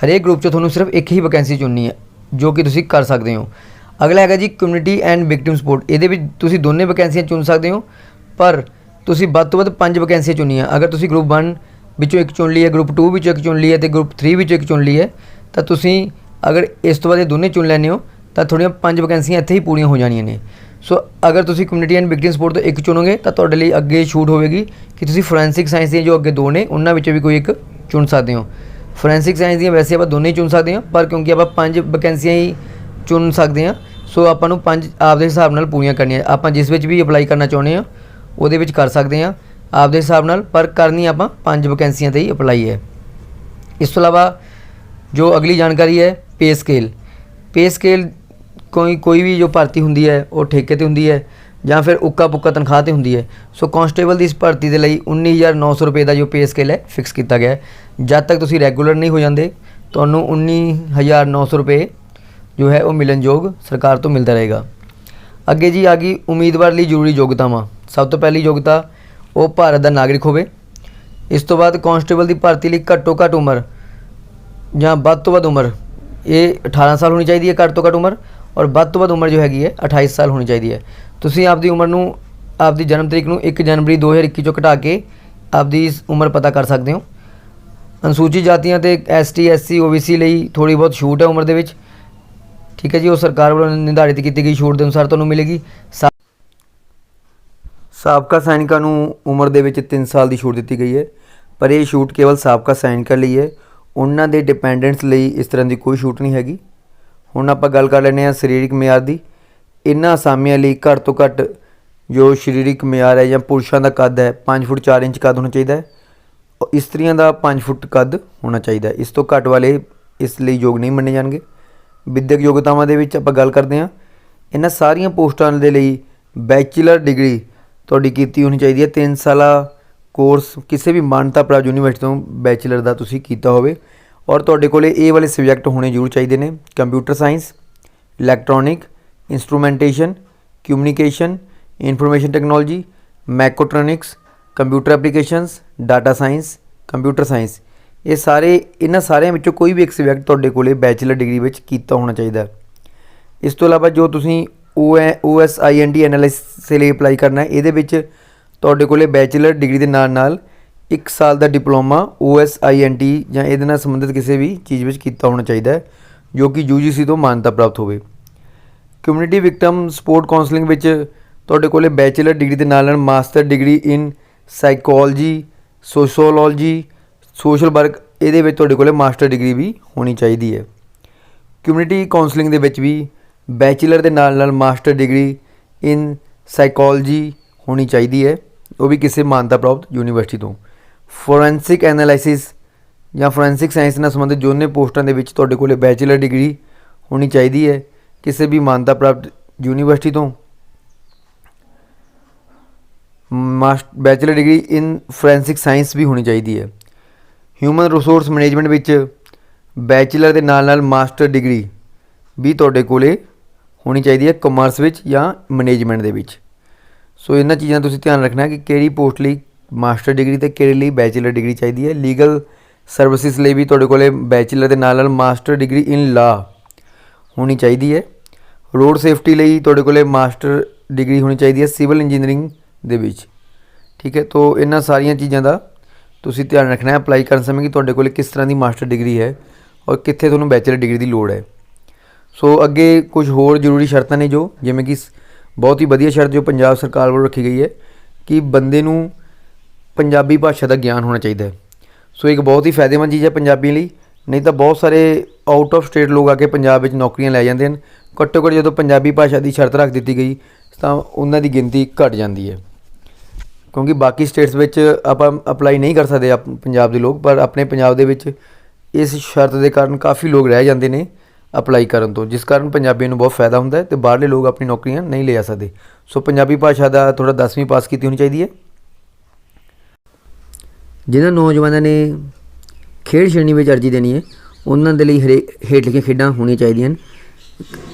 ਹਰੇਕ ਗਰੁੱਪ 'ਚੋਂ ਤੁਹਾਨੂੰ ਸਿਰਫ ਇੱਕ ਹੀ ਵੈਕੈਂਸੀ ਚੁਣਨੀ ਹੈ ਜੋ ਕਿ ਤੁਸੀਂ ਕਰ ਸਕਦੇ ਹੋ। ਅਗਲਾ ਹੈਗਾ ਜੀ ਕਮਿਊਨਿਟੀ ਐਂਡ ਵਿਕਟਿਮ ਸਪੋਰਟ। ਇਹਦੇ ਵਿੱਚ ਤੁਸੀਂ ਦੋਨੇ ਵੈਕੈਂਸੀਆਂ ਚੁਣ ਸਕਦੇ ਹੋ, ਪਰ ਤੁਸੀਂ ਵੱਧ ਤੋਂ ਵੱਧ 5 ਵੈਕੈਂਸੀਆਂ ਚੁਣਨੀਆਂ। ਅਗਰ ਤੁਸੀਂ ਗਰੁੱਪ 1 ਵਿੱਚੋਂ ਇੱਕ ਚੁਣ ਲਈ ਹੈ, ਗਰੁੱਪ 2 ਵਿੱਚੋਂ ਇੱਕ ਚੁਣ ਲਈ ਹੈ ਅਤੇ ਗਰੁੱਪ 3 ਵਿੱਚੋਂ ਇੱਕ ਚੁਣ ਲਈ ਹੈ, ਤਾਂ ਤੁਸੀਂ ਅਗਰ ਇਸ ਤੋਂ ਬਾਅਦ ਇਹ ਦੋਨੇ ਚੁਣ ਲੈਂਦੇ ਹੋ ਤਾਂ ਤੁਹਾਡੀਆਂ 5 ਵੈਕੈਂਸੀਆਂ ਇੱਥੇ ਹੀ ਪੂਰੀਆਂ ਹੋ ਜਾਣੀਆਂ ਨੇ। ਸੋ ਅਗਰ ਤੁਸੀਂ ਕਮਿਊਨਿਟੀ ਐਂਡ ਵਿਕਟਿਮ ਸਪੋਰਟ ਤੋਂ ਇੱਕ ਚੁਣੋਗੇ ਤਾਂ ਤੁਹਾਡੇ ਲਈ ਅੱਗੇ ਛੂਟ ਹੋਵੇਗੀ ਕਿ ਤੁਸੀਂ ਫੋਰੈਂਸਿਕ ਸਾਇੰਸ ਦੀਆਂ ਜੋ ਅੱਗੇ 2 ਨੇ ਉਹਨਾਂ ਵਿੱਚੋਂ ਵੀ ਕੋਈ ਇੱਕ ਚੁਣ ਸਕਦੇ ਹੋ। ਫੋਰੈਂਸਿਕ ਸਾਇੰਸ ਦੀਆਂ ਵੈਸੇ ਆਪਾਂ ਦੋਨੇ ਹੀ ਚੁਣ ਸਕਦੇ ਹਾਂ, ਪਰ ਕਿਉਂਕਿ ਆਪਾਂ 5 ਵੈਕੈਂਸੀਆਂ ਹੀ ਚੁਣ ਸਕਦੇ ਹਾਂ ਸੋ ਆਪਾਂ ਨੂੰ 5 ਆਪਦੇ ਹਿਸਾਬ ਨਾਲ ਪੂਰੀਆਂ ਕਰਨੀਆਂ। ਆਪਾਂ ਜਿਸ ਵਿੱਚ ਵੀ ਅਪਲਾਈ ਕਰਨਾ ਚਾਹੁੰਦੇ ਹਾਂ ਉਹਦੇ ਵਿੱਚ ਕਰ ਸਕਦੇ ਹਾਂ ਆਪਦੇ ਹਿਸਾਬ ਨਾਲ, ਪਰ ਕਰਨੀ ਆਪਾਂ 5 ਵੈਕੈਂਸੀਆਂ 'ਤੇ ਹੀ ਅਪਲਾਈ ਹੈ। ਇਸ ਤੋਂ ਇਲਾਵਾ ਜੋ ਅਗਲੀ ਜਾਣਕਾਰੀ ਹੈ ਪੇ ਸਕੇਲ। ਪੇ ਸਕੇਲ ਕੋਈ ਵੀ ਜੋ ਭਰਤੀ ਹੁੰਦੀ ਹੈ ਉਹ ਠੇਕੇ 'ਤੇ ਹੁੰਦੀ ਹੈ ਜਾਂ ਫਿਰ ਉੱਕਾ ਪੁੱਕਾ ਤਨਖਾਹ 'ਤੇ ਹੁੰਦੀ ਹੈ। ਸੋ ਕਾਂਸਟੇਬਲ ਦੀ ਇਸ ਭਰਤੀ ਦੇ ਲਈ 19,900 ਰੁਪਏ ਦਾ ਜੋ ਪੇ ਸਕੇਲ ਹੈ ਫਿਕਸ ਕੀਤਾ ਗਿਆ ਹੈ। ਜਦ ਤੱਕ ਤੁਸੀਂ ਰੈਗੂਲਰ ਨਹੀਂ ਹੋ ਜਾਂਦੇ ਤੁਹਾਨੂੰ 19,900 ਰੁਪਏ ਜੋ ਹੈ ਉਹ ਮਿਲਣਯੋਗ ਸਰਕਾਰ ਤੋਂ ਮਿਲਦਾ ਰਹੇਗਾ। ਅੱਗੇ ਜੀ ਆ ਗਈ ਉਮੀਦਵਾਰ ਲਈ ਜ਼ਰੂਰੀ ਯੋਗਤਾਵਾਂ। ਸਭ ਤੋਂ ਪਹਿਲੀ ਯੋਗਤਾ ਉਹ ਭਾਰਤ ਦਾ ਨਾਗਰਿਕ ਹੋਵੇ। ਇਸ ਤੋਂ ਬਾਅਦ ਕਾਂਸਟੇਬਲ ਦੀ ਭਰਤੀ ਲਈ ਘੱਟੋ ਘੱਟ ਉਮਰ ਜਾਂ ਵੱਧ ਤੋਂ ਵੱਧ ਉਮਰ ਇਹ 18 ਸਾਲ ਹੋਣੀ ਚਾਹੀਦੀ ਹੈ ਘੱਟ ਤੋਂ ਘੱਟ ਉਮਰ, ਔਰ ਵੱਧ ਤੋਂ ਵੱਧ ਉਮਰ ਜੋ ਹੈਗੀ ਹੈ 28 ਸਾਲ ਹੋਣੀ ਚਾਹੀਦੀ ਹੈ। ਤੁਸੀਂ ਆਪਦੀ ਉਮਰ ਨੂੰ ਆਪਦੀ ਜਨਮ ਤਰੀਕ ਨੂੰ 1 ਜਨਵਰੀ 2021 ਚੋਂ ਘਟਾ ਕੇ ਆਪਦੀ ਉਮਰ ਪਤਾ ਕਰ ਸਕਦੇ ਹੋ। ਅਨੁਸੂਚਿਤ ਜਾਤੀਆਂ ਅਤੇ ST SC OBC ਲਈ ਥੋੜ੍ਹੀ ਬਹੁਤ ਛੂਟ ਹੈ ਉਮਰ ਦੇ ਵਿੱਚ, ਠੀਕ ਹੈ ਜੀ, ਉਹ ਸਰਕਾਰ ਵੱਲੋਂ ਨਿਰਧਾਰਿਤ ਕੀਤੀ ਗਈ ਛੂਟ ਦੇ ਅਨੁਸਾਰ ਤੁਹਾਨੂੰ ਮਿਲੇਗੀ। ਸਾਬਕਾ ਸੈਨਿਕਾਂ ਨੂੰ ਉਮਰ ਦੇ ਵਿੱਚ 3 ਸਾਲ ਦੀ ਛੂਟ ਦਿੱਤੀ ਗਈ ਹੈ, ਪਰ ਇਹ ਛੂਟ ਕੇਵਲ ਸਾਬਕਾ ਸੈਨਿਕਾਂ ਲਈ ਹੈ। ਉਹਨਾਂ ਦੇ ਡਿਪੈਂਡੈਂਟਸ ਲਈ ਇਸ ਤਰ੍ਹਾਂ ਦੀ ਕੋਈ ਛੂਟ ਨਹੀਂ ਹੈਗੀ। ਹੁਣ ਆਪਾਂ ਗੱਲ ਕਰ ਲੈਂਦੇ ਹਾਂ ਸਰੀਰਕ ਮਿਆਰ ਦੀ। ਇਹਨਾਂ ਅਸਾਮੀਆਂ ਲਈ ਘੱਟ ਤੋਂ ਘੱਟ ਜੋ ਸਰੀਰਕ ਮਿਆਰ ਹੈ ਜਾਂ ਪੁਰਸ਼ਾਂ ਦਾ ਕੱਦ ਹੈ 5 ਫੁੱਟ 4 ਇੰਚ ਕੱਦ ਹੋਣਾ ਚਾਹੀਦਾ ਹੈ। ਇਸਤਰੀਆਂ ਦਾ 5 ਫੁੱਟ ਕੱਦ ਹੋਣਾ ਚਾਹੀਦਾ ਹੈ। ਇਸ ਤੋਂ ਘੱਟ ਵਾਲੇ ਇਸ ਲਈ ਯੋਗ ਨਹੀਂ ਮੰਨੇ ਜਾਣਗੇ। ਵਿਦਿਅਕ ਯੋਗਤਾਵਾਂ ਦੇ ਵਿੱਚ ਆਪਾਂ ਗੱਲ ਕਰਦੇ ਹਾਂ। ਇਹਨਾਂ ਸਾਰੀਆਂ ਪੋਸਟਾਂ ਦੇ ਲਈ ਬੈਚਲਰ ਡਿਗਰੀ ਤੁਹਾਡੀ ਕੀਤੀ ਹੋਣੀ ਚਾਹੀਦੀ ਹੈ। 3 ਸਾਲਾ ਕੋਰਸ ਕਿਸੇ ਵੀ ਮਾਨਤਾ ਪ੍ਰਾਪਤ ਯੂਨੀਵਰਸਿਟੀ ਤੋਂ ਬੈਚਲਰ ਦਾ ਤੁਸੀਂ ਕੀਤਾ ਹੋਵੇ, ਔਰ ਤੁਹਾਡੇ ਕੋਲ ਇਹ ਵਾਲੇ ਸਬਜੈਕਟ ਹੋਣੇ ਜ਼ਰੂਰ ਚਾਹੀਦੇ ਨੇ। Computer science, electronic, instrumentation, communication, information technology, mechatronics, computer applications, data science, computer science, ਇਹ ਸਾਰੇ ਇਹਨਾਂ ਸਾਰਿਆਂ ਵਿੱਚੋਂ ਕੋਈ ਵੀ ਇੱਕ ਸਬਜੈਕਟ ਤੁਹਾਡੇ ਕੋਲੇ ਬੈਚਲਰ ਡਿਗਰੀ ਵਿੱਚ ਕੀਤਾ ਹੋਣਾ ਚਾਹੀਦਾ। ਇਸ ਤੋਂ ਇਲਾਵਾ ਜੋ ਤੁਸੀਂ OSINT ਐਨਾਲਿਸਿਸ ਲਈ ਅਪਲਾਈ ਕਰਨਾ ਹੈ, ਇਹਦੇ ਵਿੱਚ ਤੁਹਾਡੇ ਕੋਲੇ ਬੈਚਲਰ ਡਿਗਰੀ ਦੇ ਨਾਲ ਨਾਲ 1 ਸਾਲ ਦਾ ਡਿਪਲੋਮਾ OSINT ਜਾਂ ਇਹਦੇ ਨਾਲ ਸੰਬੰਧਿਤ ਕਿਸੇ ਵੀ ਚੀਜ਼ ਵਿੱਚ ਕੀਤਾ ਹੋਣਾ ਚਾਹੀਦਾ ਹੈ, ਜੋ ਕਿ UGC ਤੋਂ ਮਾਨਤਾ ਪ੍ਰਾਪਤ ਹੋਵੇ। ਕਮਿਊਨਿਟੀ ਵਿਕਟਮ ਸਪੋਰਟ ਕਾਉਂਸਲਿੰਗ ਵਿੱਚ ਤੁਹਾਡੇ ਕੋਲੇ ਬੈਚਲਰ ਡਿਗਰੀ ਦੇ ਨਾਲ ਨਾਲ master degree in psychology, sociology, social work, ਇਹਦੇ ਵਿੱਚ ਤੁਹਾਡੇ ਕੋਲੇ ਮਾਸਟਰ ਡਿਗਰੀ ਵੀ ਹੋਣੀ ਚਾਹੀਦੀ ਹੈ। ਕਮਿਊਨਿਟੀ ਕਾਉਂਸਲਿੰਗ ਦੇ ਵਿੱਚ ਵੀ ਬੈਚਲਰ ਦੇ ਨਾਲ ਨਾਲ ਮਾਸਟਰ ਡਿਗਰੀ ਇਨ ਸਾਈਕੋਲੋਜੀ ਹੋਣੀ ਚਾਹੀਦੀ ਹੈ, ਉਹ ਵੀ ਕਿਸੇ ਮਾਨਤਾ ਪ੍ਰਾਪਤ ਯੂਨੀਵਰਸਿਟੀ ਤੋਂ। ਫੋਰੈਂਸਿਕ ਐਨਾਲਿਸਿਸ ਜਾਂ ਫੋਰੈਂਸਿਕ ਸਾਇੰਸ ਨਾਲ ਸੰਬੰਧਿਤ ਦੋਨੇ ਪੋਸਟਾਂ ਦੇ ਵਿੱਚ ਤੁਹਾਡੇ ਕੋਲੇ ਬੈਚਲਰ ਡਿਗਰੀ ਹੋਣੀ ਚਾਹੀਦੀ ਹੈ ਕਿਸੇ ਵੀ ਮਾਨਤਾ ਪ੍ਰਾਪਤ ਯੂਨੀਵਰਸਿਟੀ ਤੋਂ। Bachelor degree in forensic science ਵੀ ਹੋਣੀ ਚਾਹੀਦੀ ਹੈ। ਹਿਊਮਨ ਰਿਸੋਰਸ ਮੈਨੇਜਮੈਂਟ ਵਿੱਚ ਬੈਚਲਰ ਦੇ ਨਾਲ ਨਾਲ ਮਾਸਟਰ ਡਿਗਰੀ ਵੀ ਤੁਹਾਡੇ ਕੋਲੇ ਹੋਣੀ ਚਾਹੀਦੀ ਹੈ, ਕਮਰਸ ਵਿੱਚ ਜਾਂ ਮੈਨੇਜਮੈਂਟ ਦੇ ਵਿੱਚ। ਸੋ ਇਹਨਾਂ ਚੀਜ਼ਾਂ ਤੁਸੀਂ ਧਿਆਨ ਰੱਖਣਾ ਕਿ ਕਿਹੜੀ ਪੋਸਟ ਲਈ ਮਾਸਟਰ ਡਿਗਰੀ ਅਤੇ ਕਿਹੜੇ ਲਈ ਬੈਚਲਰ ਡਿਗਰੀ ਚਾਹੀਦੀ ਹੈ। ਲੀਗਲ ਸਰਵਿਸਿਜ਼ ਲਈ ਵੀ ਤੁਹਾਡੇ ਕੋਲੇ ਬੈਚਲਰ ਦੇ ਨਾਲ ਨਾਲ ਮਾਸਟਰ ਡਿਗਰੀ ਇਨ ਲਾ ਹੋਣੀ ਚਾਹੀਦੀ ਹੈ। ਰੋਡ ਸੇਫਟੀ ਲਈ ਤੁਹਾਡੇ ਕੋਲੇ ਮਾਸਟਰ ਡਿਗਰੀ ਹੋਣੀ ਚਾਹੀਦੀ ਹੈ ਸਿਵਲ ਇੰਜੀਨੀਅਰਿੰਗ ਦੇ ਵਿੱਚ। ਠੀਕ ਹੈ, ਤੋ ਇਹਨਾਂ ਸਾਰੀਆਂ ਚੀਜ਼ਾਂ ਦਾ ਤੁਸੀਂ ਧਿਆਨ ਰੱਖਣਾ ਹੈ ਅਪਲਾਈ ਕਰਨ ਸਮੇਂ ਕਿ ਤੁਹਾਡੇ ਕੋਲ ਕਿਸ ਤਰ੍ਹਾਂ ਦੀ ਮਾਸਟਰ ਡਿਗਰੀ ਹੈ ਔਰ ਕਿੱਥੇ ਤੁਹਾਨੂੰ ਬੈਚਲਰ ਡਿਗਰੀ ਦੀ ਲੋੜ ਹੈ। ਸੋ ਅੱਗੇ ਕੁਝ ਹੋਰ ਜ਼ਰੂਰੀ ਸ਼ਰਤਾਂ ਨੇ ਜੋ, ਜਿਵੇਂ ਕਿ ਬਹੁਤ ਹੀ ਵਧੀਆ ਸ਼ਰਤ ਜੋ ਪੰਜਾਬ ਸਰਕਾਰ ਵੱਲੋਂ ਰੱਖੀ ਗਈ ਹੈ ਕਿ ਬੰਦੇ ਨੂੰ ਪੰਜਾਬੀ ਭਾਸ਼ਾ ਦਾ ਗਿਆਨ ਹੋਣਾ ਚਾਹੀਦਾ ਹੈ। ਸੋ ਇੱਕ ਬਹੁਤ ਹੀ ਫਾਇਦੇਮੰਦ ਚੀਜ਼ ਹੈ ਪੰਜਾਬੀਆਂ ਲਈ, ਨਹੀਂ ਤਾਂ ਬਹੁਤ ਸਾਰੇ ਆਊਟ ਆਫ ਸਟੇਟ ਲੋਕ ਆ ਕੇ ਪੰਜਾਬ ਵਿੱਚ ਨੌਕਰੀਆਂ ਲੈ ਜਾਂਦੇ ਹਨ। ਘੱਟੋ ਘੱਟ ਜਦੋਂ ਪੰਜਾਬੀ ਭਾਸ਼ਾ ਦੀ ਸ਼ਰਤ ਰੱਖ ਦਿੱਤੀ ਗਈ ਤਾਂ ਉਹਨਾਂ ਦੀ ਗਿਣਤੀ ਘੱਟ ਜਾਂਦੀ ਹੈ, ਕਿਉਂਕਿ ਬਾਕੀ ਸਟੇਟਸ ਵਿੱਚ ਆਪਾਂ ਅਪਲਾਈ ਨਹੀਂ ਕਰ ਸਕਦੇ ਪੰਜਾਬ ਦੇ ਲੋਕ, ਪਰ ਆਪਣੇ ਪੰਜਾਬ ਦੇ ਵਿੱਚ ਇਸ ਸ਼ਰਤ ਦੇ ਕਾਰਨ ਕਾਫੀ ਲੋਕ ਰਹਿ ਜਾਂਦੇ ਨੇ ਅਪਲਾਈ ਕਰਨ ਤੋਂ, ਜਿਸ ਕਾਰਨ ਪੰਜਾਬੀਆਂ ਨੂੰ ਬਹੁਤ ਫਾਇਦਾ ਹੁੰਦਾ ਹੈ ਅਤੇ ਬਾਹਰਲੇ ਲੋਕ ਆਪਣੀ ਨੌਕਰੀਆਂ ਨਹੀਂ ਲੈ ਸਕਦੇ। ਸੋ ਪੰਜਾਬੀ ਭਾਸ਼ਾ ਦਾ ਥੋੜ੍ਹਾ 10ਵੀਂ ਪਾਸ ਕੀਤੀ ਹੋਣੀ ਚਾਹੀਦੀ ਹੈ। ਜਿਹਨਾਂ ਨੌਜਵਾਨਾਂ ਨੇ ਖੇਡ ਸ਼੍ਰੇਣੀ ਵਿੱਚ ਅਰਜ਼ੀ ਦੇਣੀ ਹੈ ਉਹਨਾਂ ਦੇ ਲਈ ਹੇਠ ਲਿਖੀਆਂ ਖੇਡਾਂ ਹੋਣੀਆਂ ਚਾਹੀਦੀਆਂ ਹਨ।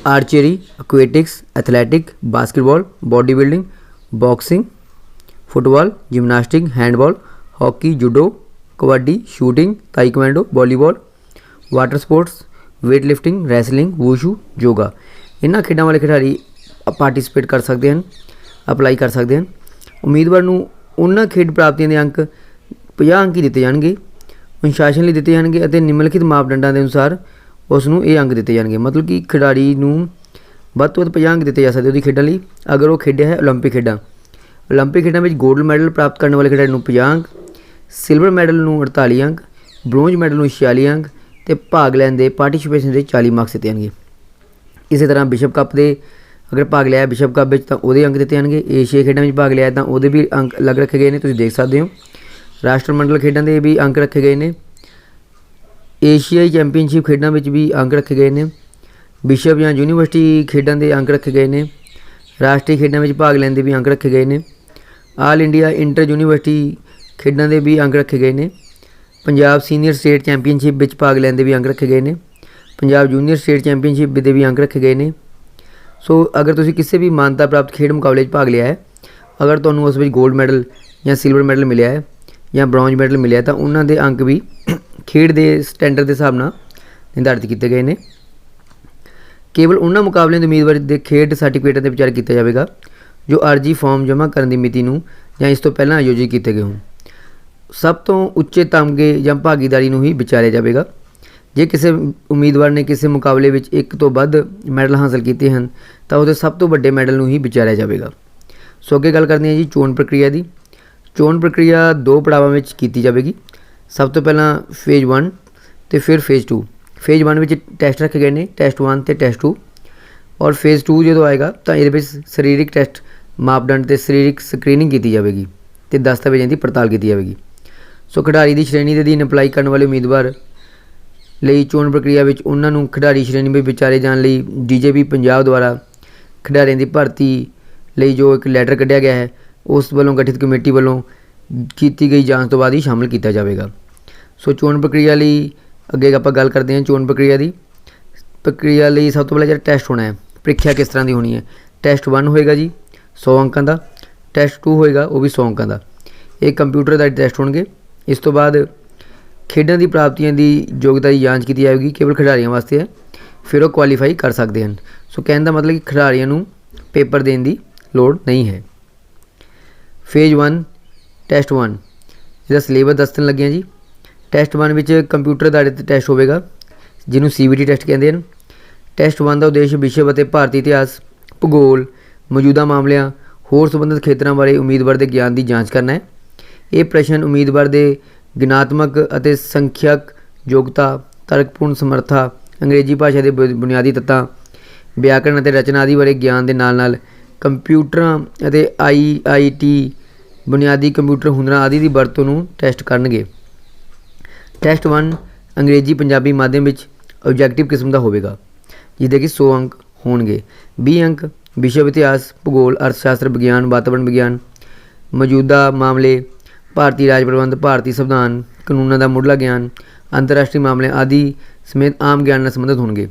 Archery, aquatics, athletic, basketball, body building, boxing, football, gymnastic, handball, hockey, judo, kabaddi, shooting, taekwondo, volleyball, water sports, weight lifting, wrestling, wushu, yoga, ਇਹਨਾਂ ਖੇਡਾਂ ਵਾਲੇ ਖਿਡਾਰੀ ਪਾਰਟੀਸਪੇਟ ਕਰ ਸਕਦੇ ਹਨ, ਅਪਲਾਈ ਕਰ ਸਕਦੇ ਹਨ। ਉਮੀਦਵਾਰ ਨੂੰ ਉਹਨਾਂ ਖੇਡ ਪ੍ਰਾਪਤੀਆਂ ਦੇ ਅੰਕ 50 ਅੰਕ ਹੀ ਦਿੱਤੇ ਜਾਣਗੇ, ਅਨੁਸ਼ਾਸਨ ਲਈ ਦਿੱਤੇ ਜਾਣਗੇ ਅਤੇ ਨਿਮਨਲਿਖਿਤ ਮਾਪਦੰਡਾਂ ਦੇ ਅਨੁਸਾਰ ਉਸ ਨੂੰ ਇਹ ਅੰਕ ਦਿੱਤੇ ਜਾਣਗੇ। ਮਤਲਬ ਕਿ ਖਿਡਾਰੀ ਨੂੰ ਵੱਧ ਤੋਂ ਵੱਧ 50 ਅੰਕ ਦਿੱਤੇ ਜਾ ਸਕਦੇ ਉਹਦੀ ਖੇਡਾਂ ਲਈ ਅਗਰ ਉਹ ਖੇਡਿਆ ਹੈ ਓਲੰਪਿਕ ਖੇਡਾਂ। ਓਲੰਪਿਕ ਖੇਡਾਂ ਵਿੱਚ ਗੋਲਡ ਮੈਡਲ ਪ੍ਰਾਪਤ ਕਰਨ ਵਾਲੇ ਖਿਡਾਰੀ ਨੂੰ 50 ਅੰਕ, ਸਿਲਵਰ ਮੈਡਲ ਨੂੰ 48 ਅੰਕ, ਬ੍ਰੋਂਜ ਮੈਡਲ ਨੂੰ 46 ਅੰਕ ਅਤੇ ਭਾਗ ਲੈਣ ਦੇ ਪਾਰਟੀਸਪੇਸ਼ਨ ਦੇ 40 ਮਾਰਕਸ ਦਿੱਤੇ ਜਾਣਗੇ। ਇਸੇ ਤਰ੍ਹਾਂ ਵਿਸ਼ਵ ਕੱਪ ਦੇ ਅਗਰ ਭਾਗ ਲਿਆ ਵਿਸ਼ਵ ਕੱਪ ਵਿੱਚ ਤਾਂ ਉਹਦੇ ਅੰਕ ਦਿੱਤੇ ਜਾਣਗੇ। ਏਸ਼ੀਆ ਖੇਡਾਂ ਵਿੱਚ ਭਾਗ ਲਿਆ ਤਾਂ ਉਹਦੇ ਵੀ ਅੰਕ ਅਲੱਗ ਰੱਖੇ ਗਏ ਨੇ, ਤੁਸੀਂ ਦੇਖ ਸਕਦੇ ਹੋ। ਰਾਸ਼ਟਰਮੰਡਲ ਖੇਡਾਂ ਦੇ ਵੀ ਅੰਕ ਰੱਖੇ ਗਏ ਨੇ। ਏਸ਼ੀਆਈ ਚੈਂਪੀਅਨਸ਼ਿਪ ਖੇਡਾਂ ਵਿੱਚ ਵੀ ਅੰਕ ਰੱਖੇ ਗਏ ਨੇ। ਵਿਸ਼ਵ ਜਾਂ ਯੂਨੀਵਰਸਿਟੀ ਖੇਡਾਂ ਦੇ ਅੰਕ ਰੱਖੇ ਗਏ ਨੇ। ਰਾਸ਼ਟਰੀ ਖੇਡਾਂ ਵਿੱਚ ਭਾਗ ਲੈਣ ਦੇ ਵੀ ਅੰਕ ਰੱਖੇ ਗਏ ਨੇ। ਆਲ ਇੰਡੀਆ ਇੰਟਰ ਯੂਨੀਵਰਸਿਟੀ ਖੇਡਾਂ ਦੇ ਵੀ ਅੰਕ ਰੱਖੇ ਗਏ ਨੇ। ਪੰਜਾਬ ਸੀਨੀਅਰ ਸਟੇਟ ਚੈਂਪੀਅਨਸ਼ਿਪ ਵਿੱਚ ਭਾਗ ਲੈਣ ਦੇ ਵੀ ਅੰਕ ਰੱਖੇ ਗਏ ਨੇ। ਪੰਜਾਬ ਜੂਨੀਅਰ ਸਟੇਟ ਚੈਂਪੀਅਨਸ਼ਿਪ ਦੇ ਵੀ ਅੰਕ ਰੱਖੇ ਗਏ ਨੇ। ਸੋ ਅਗਰ ਤੁਸੀਂ ਕਿਸੇ ਵੀ ਮਾਨਤਾ ਪ੍ਰਾਪਤ ਖੇਡ ਮੁਕਾਬਲੇ 'ਚ ਭਾਗ ਲਿਆ ਹੈ, ਅਗਰ ਤੁਹਾਨੂੰ ਉਸ ਵਿੱਚ ਗੋਲਡ ਮੈਡਲ ਜਾਂ ਸਿਲਵਰ ਮੈਡਲ ਮਿਲਿਆ ਹੈ ਜਾਂ ਬ੍ਰੌਂਜ ਮੈਡਲ ਮਿਲਿਆ ਤਾਂ ਉਹਨਾਂ ਦੇ ਅੰਕ ਵੀ ਖੇਡ ਦੇ ਸਟੈਂਡਰਡ ਦੇ ਹਿਸਾਬ ਨਾਲ ਨਿਰਧਾਰਿਤ ਕੀਤੇ ਗਏ ਨੇ। ਕੇਵਲ ਉਹਨਾਂ ਮੁਕਾਬਲਿਆਂ ਦੇ ਉਮੀਦਵਾਰ ਦੇ ਖੇਡ ਸਰਟੀਫਿਕੇਟਾਂ 'ਤੇ ਵਿਚਾਰ ਕੀਤਾ ਜਾਵੇਗਾ ਜੋ ਅਰਜੀ ਫਾਰਮ ਜਮ੍ਹਾਂ ਕਰਨ ਦੀ ਮਿਤੀ ਨੂੰ ਜਾਂ ਇਸ ਤੋਂ ਪਹਿਲਾਂ ਆਯੋਜਿਤ ਕੀਤੇ ਗਏ ਹੋਣ। ਸਭ ਤੋਂ ਉੱਚੇ ਤਮਗੇ ਜਾਂ ਭਾਗੀਦਾਰੀ ਨੂੰ ਹੀ ਵਿਚਾਰਿਆ ਜਾਵੇਗਾ। ਜੇ ਕਿਸੇ ਉਮੀਦਵਾਰ ਨੇ ਕਿਸੇ ਮੁਕਾਬਲੇ ਵਿੱਚ ਇੱਕ ਤੋਂ ਵੱਧ ਮੈਡਲ ਹਾਸਲ ਕੀਤੇ ਹਨ ਤਾਂ ਉਹਦੇ ਸਭ ਤੋਂ ਵੱਡੇ ਮੈਡਲ ਨੂੰ ਹੀ ਵਿਚਾਰਿਆ ਜਾਵੇਗਾ। ਸੋ ਅੱਗੇ ਗੱਲ ਕਰਦੇ ਹਾਂ ਜੀ ਚੋਣ ਪ੍ਰਕਿਰਿਆ ਦੀ। ਚੋਣ ਪ੍ਰਕਿਰਿਆ 2 ਪੜਾਵਾਂ ਵਿੱਚ ਕੀਤੀ ਜਾਵੇਗੀ। ਸਭ ਤੋਂ ਪਹਿਲਾਂ ਫੇਜ਼ 1 ਅਤੇ ਫਿਰ ਫੇਜ਼ 2। ਫੇਜ਼ 1 ਵਿੱਚ ਟੈਸਟ ਰੱਖੇ ਗਏ ਨੇ, ਟੈਸਟ 1 ਅਤੇ ਟੈਸਟ 2। ਔਰ ਫੇਜ਼ 2 ਜਦੋਂ ਆਏਗਾ ਤਾਂ ਇਹਦੇ ਵਿੱਚ ਸਰੀਰਕ ਟੈਸਟ ਮਾਪਦੰਡ ਅਤੇ ਸਰੀਰਕ ਸਕਰੀਨਿੰਗ ਕੀਤੀ ਜਾਵੇਗੀ ਅਤੇ ਦਸਤਾਵੇਜ਼ਾਂ ਦੀ ਪੜਤਾਲ ਕੀਤੀ ਜਾਵੇਗੀ। ਸੋ ਖਿਡਾਰੀ ਦੀ ਸ਼੍ਰੇਣੀ ਦੇ ਅਧੀਨ ਅਪਲਾਈ ਕਰਨ ਵਾਲੇ ਉਮੀਦਵਾਰ ਲਈ ਚੋਣ ਪ੍ਰਕਿਰਿਆ ਵਿੱਚ ਉਹਨਾਂ ਨੂੰ ਖਿਡਾਰੀ ਸ਼੍ਰੇਣੀ ਵਿੱਚ ਵਿਚਾਰੇ ਜਾਣ ਲਈ DJP ਪੰਜਾਬ ਦੁਆਰਾ ਖਿਡਾਰੀਆਂ ਦੀ ਭਰਤੀ ਲਈ ਜੋ ਇੱਕ ਲੈਟਰ ਕੱਢਿਆ ਗਿਆ ਹੈ ਉਸ ਵੱਲੋਂ ਗਠਿਤ ਕਮੇਟੀ ਵੱਲੋਂ ਕੀਤੀ ਗਈ ਜਾਂਚ ਤੋਂ ਬਾਅਦ ਹੀ ਸ਼ਾਮਲ ਕੀਤਾ ਜਾਵੇਗਾ। ਸੋ ਚੋਣ ਪ੍ਰਕਿਰਿਆ ਲਈ ਅੱਗੇ ਆਪਾਂ ਗੱਲ ਕਰਦੇ ਹਾਂ। ਚੋਣ ਪ੍ਰਕਿਰਿਆ ਦੀ ਪ੍ਰਕਿਰਿਆ ਲਈ ਸਭ ਤੋਂ ਪਹਿਲਾਂ ਜਿਹੜਾ ਟੈਸਟ ਹੋਣਾ ਹੈ, ਪ੍ਰੀਖਿਆ ਕਿਸ ਤਰ੍ਹਾਂ ਦੀ ਹੋਣੀ ਹੈ। ਟੈਸਟ 1 ਹੋਏਗਾ ਜੀ 100 ਅੰਕਾਂ ਦਾ। ਟੈਸਟ 2 ਹੋਏਗਾ ਉਹ ਵੀ 100 ਅੰਕਾਂ ਦਾ। ਇਹ ਕੰਪਿਊਟਰ ਦਾ ਟੈਸਟ ਹੋਣਗੇ। ਇਸ ਤੋਂ ਬਾਅਦ ਖੇਡਾਂ ਦੀ ਪ੍ਰਾਪਤੀਆਂ ਦੀ ਯੋਗਤਾ ਦੀ ਜਾਂਚ ਕੀਤੀ ਜਾਵੇਗੀ, ਕੇਵਲ ਖਿਡਾਰੀਆਂ ਵਾਸਤੇ ਹੈ, ਫਿਰ ਉਹ ਕੁਆਲੀਫਾਈ ਕਰ ਸਕਦੇ ਹਨ। ਸੋ ਕਹਿਣ ਦਾ ਮਤਲਬ ਕਿ ਖਿਡਾਰੀਆਂ ਨੂੰ ਪੇਪਰ ਦੇਣ ਦੀ ਲੋੜ ਨਹੀਂ ਹੈ। ਫੇਜ਼ 1 ਟੈਸਟ 1 ਜਿਹਦਾ ਸਿਲੇਬਸ ਦੱਸਣ ਲੱਗੇ ਹਾਂ ਜੀ। ਟੈਸਟ 1 ਵਿੱਚ ਕੰਪਿਊਟਰ ਆਧਾਰਿਤ ਟੈਸਟ ਹੋਵੇਗਾ, ਜਿਹਨੂੰ CBT ਟੈਸਟ ਕਹਿੰਦੇ ਹਨ। ਟੈਸਟ 1 ਦਾ ਉਦੇਸ਼ ਵਿਸ਼ਵ ਅਤੇ ਭਾਰਤੀ ਇਤਿਹਾਸ, ਭੂਗੋਲ, ਮੌਜੂਦਾ ਮਾਮਲਿਆਂ, ਹੋਰ ਸੰਬੰਧਿਤ ਖੇਤਰਾਂ ਬਾਰੇ ਉਮੀਦਵਾਰ ਦੇ ਗਿਆਨ ਦੀ ਜਾਂਚ ਕਰਨਾ ਹੈ। ਇਹ ਪ੍ਰਸ਼ਨ ਉਮੀਦਵਾਰ ਦੇ ਗਿਣਾਤਮਕ ਅਤੇ ਸੰਖਿਅਕ ਯੋਗਤਾ, ਤਰਕਪੂਰਨ ਸਮਰੱਥਾ, ਅੰਗਰੇਜ਼ੀ ਭਾਸ਼ਾ ਦੇ ਬੁਨਿਆਦੀ ਤੱਤਾਂ, ਵਿਆਕਰਣ ਅਤੇ ਰਚਨਾ ਆਦਿ ਬਾਰੇ ਗਿਆਨ ਦੇ ਨਾਲ ਕੰਪਿਊਟਰਾਂ ਅਤੇ IIT ਬੁਨਿਆਦੀ ਕੰਪਿਊਟਰ ਹੁਨਰਾਂ ਆਦਿ ਦੀ ਵਰਤੋਂ ਨੂੰ ਟੈਸਟ ਕਰਨਗੇ। ਟੈਸਟ 1 ਅੰਗਰੇਜ਼ੀ ਪੰਜਾਬੀ ਮਾਧਿਅਮ ਵਿੱਚ ਆਬਜੈਕਟਿਵ ਕਿਸਮ ਦਾ ਹੋਵੇਗਾ, ਜਿਹਦੇ ਕਿ 100 ਅੰਕ ਹੋਣਗੇ। 20 ਅੰਕ ਵਿਸ਼ਵ ਇਤਿਹਾਸ, ਭੂਗੋਲ, ਅਰਥ ਸ਼ਾਸਤਰ, ਵਿਗਿਆਨ, ਵਾਤਾਵਰਣ ਵਿਗਿਆਨ, ਮੌਜੂਦਾ ਮਾਮਲੇ, ਭਾਰਤੀ ਰਾਜ ਪ੍ਰਬੰਧ, ਭਾਰਤੀ ਸੰਵਿਧਾਨ, ਕਾਨੂੰਨਾਂ ਦਾ ਮੁੱਢਲਾ ਗਿਆਨ, ਅੰਤਰਰਾਸ਼ਟਰੀ ਮਾਮਲੇ ਆਦਿ ਸਮੇਤ ਆਮ ਗਿਆਨ ਨਾਲ ਸੰਬੰਧਿਤ ਹੋਣਗੇ।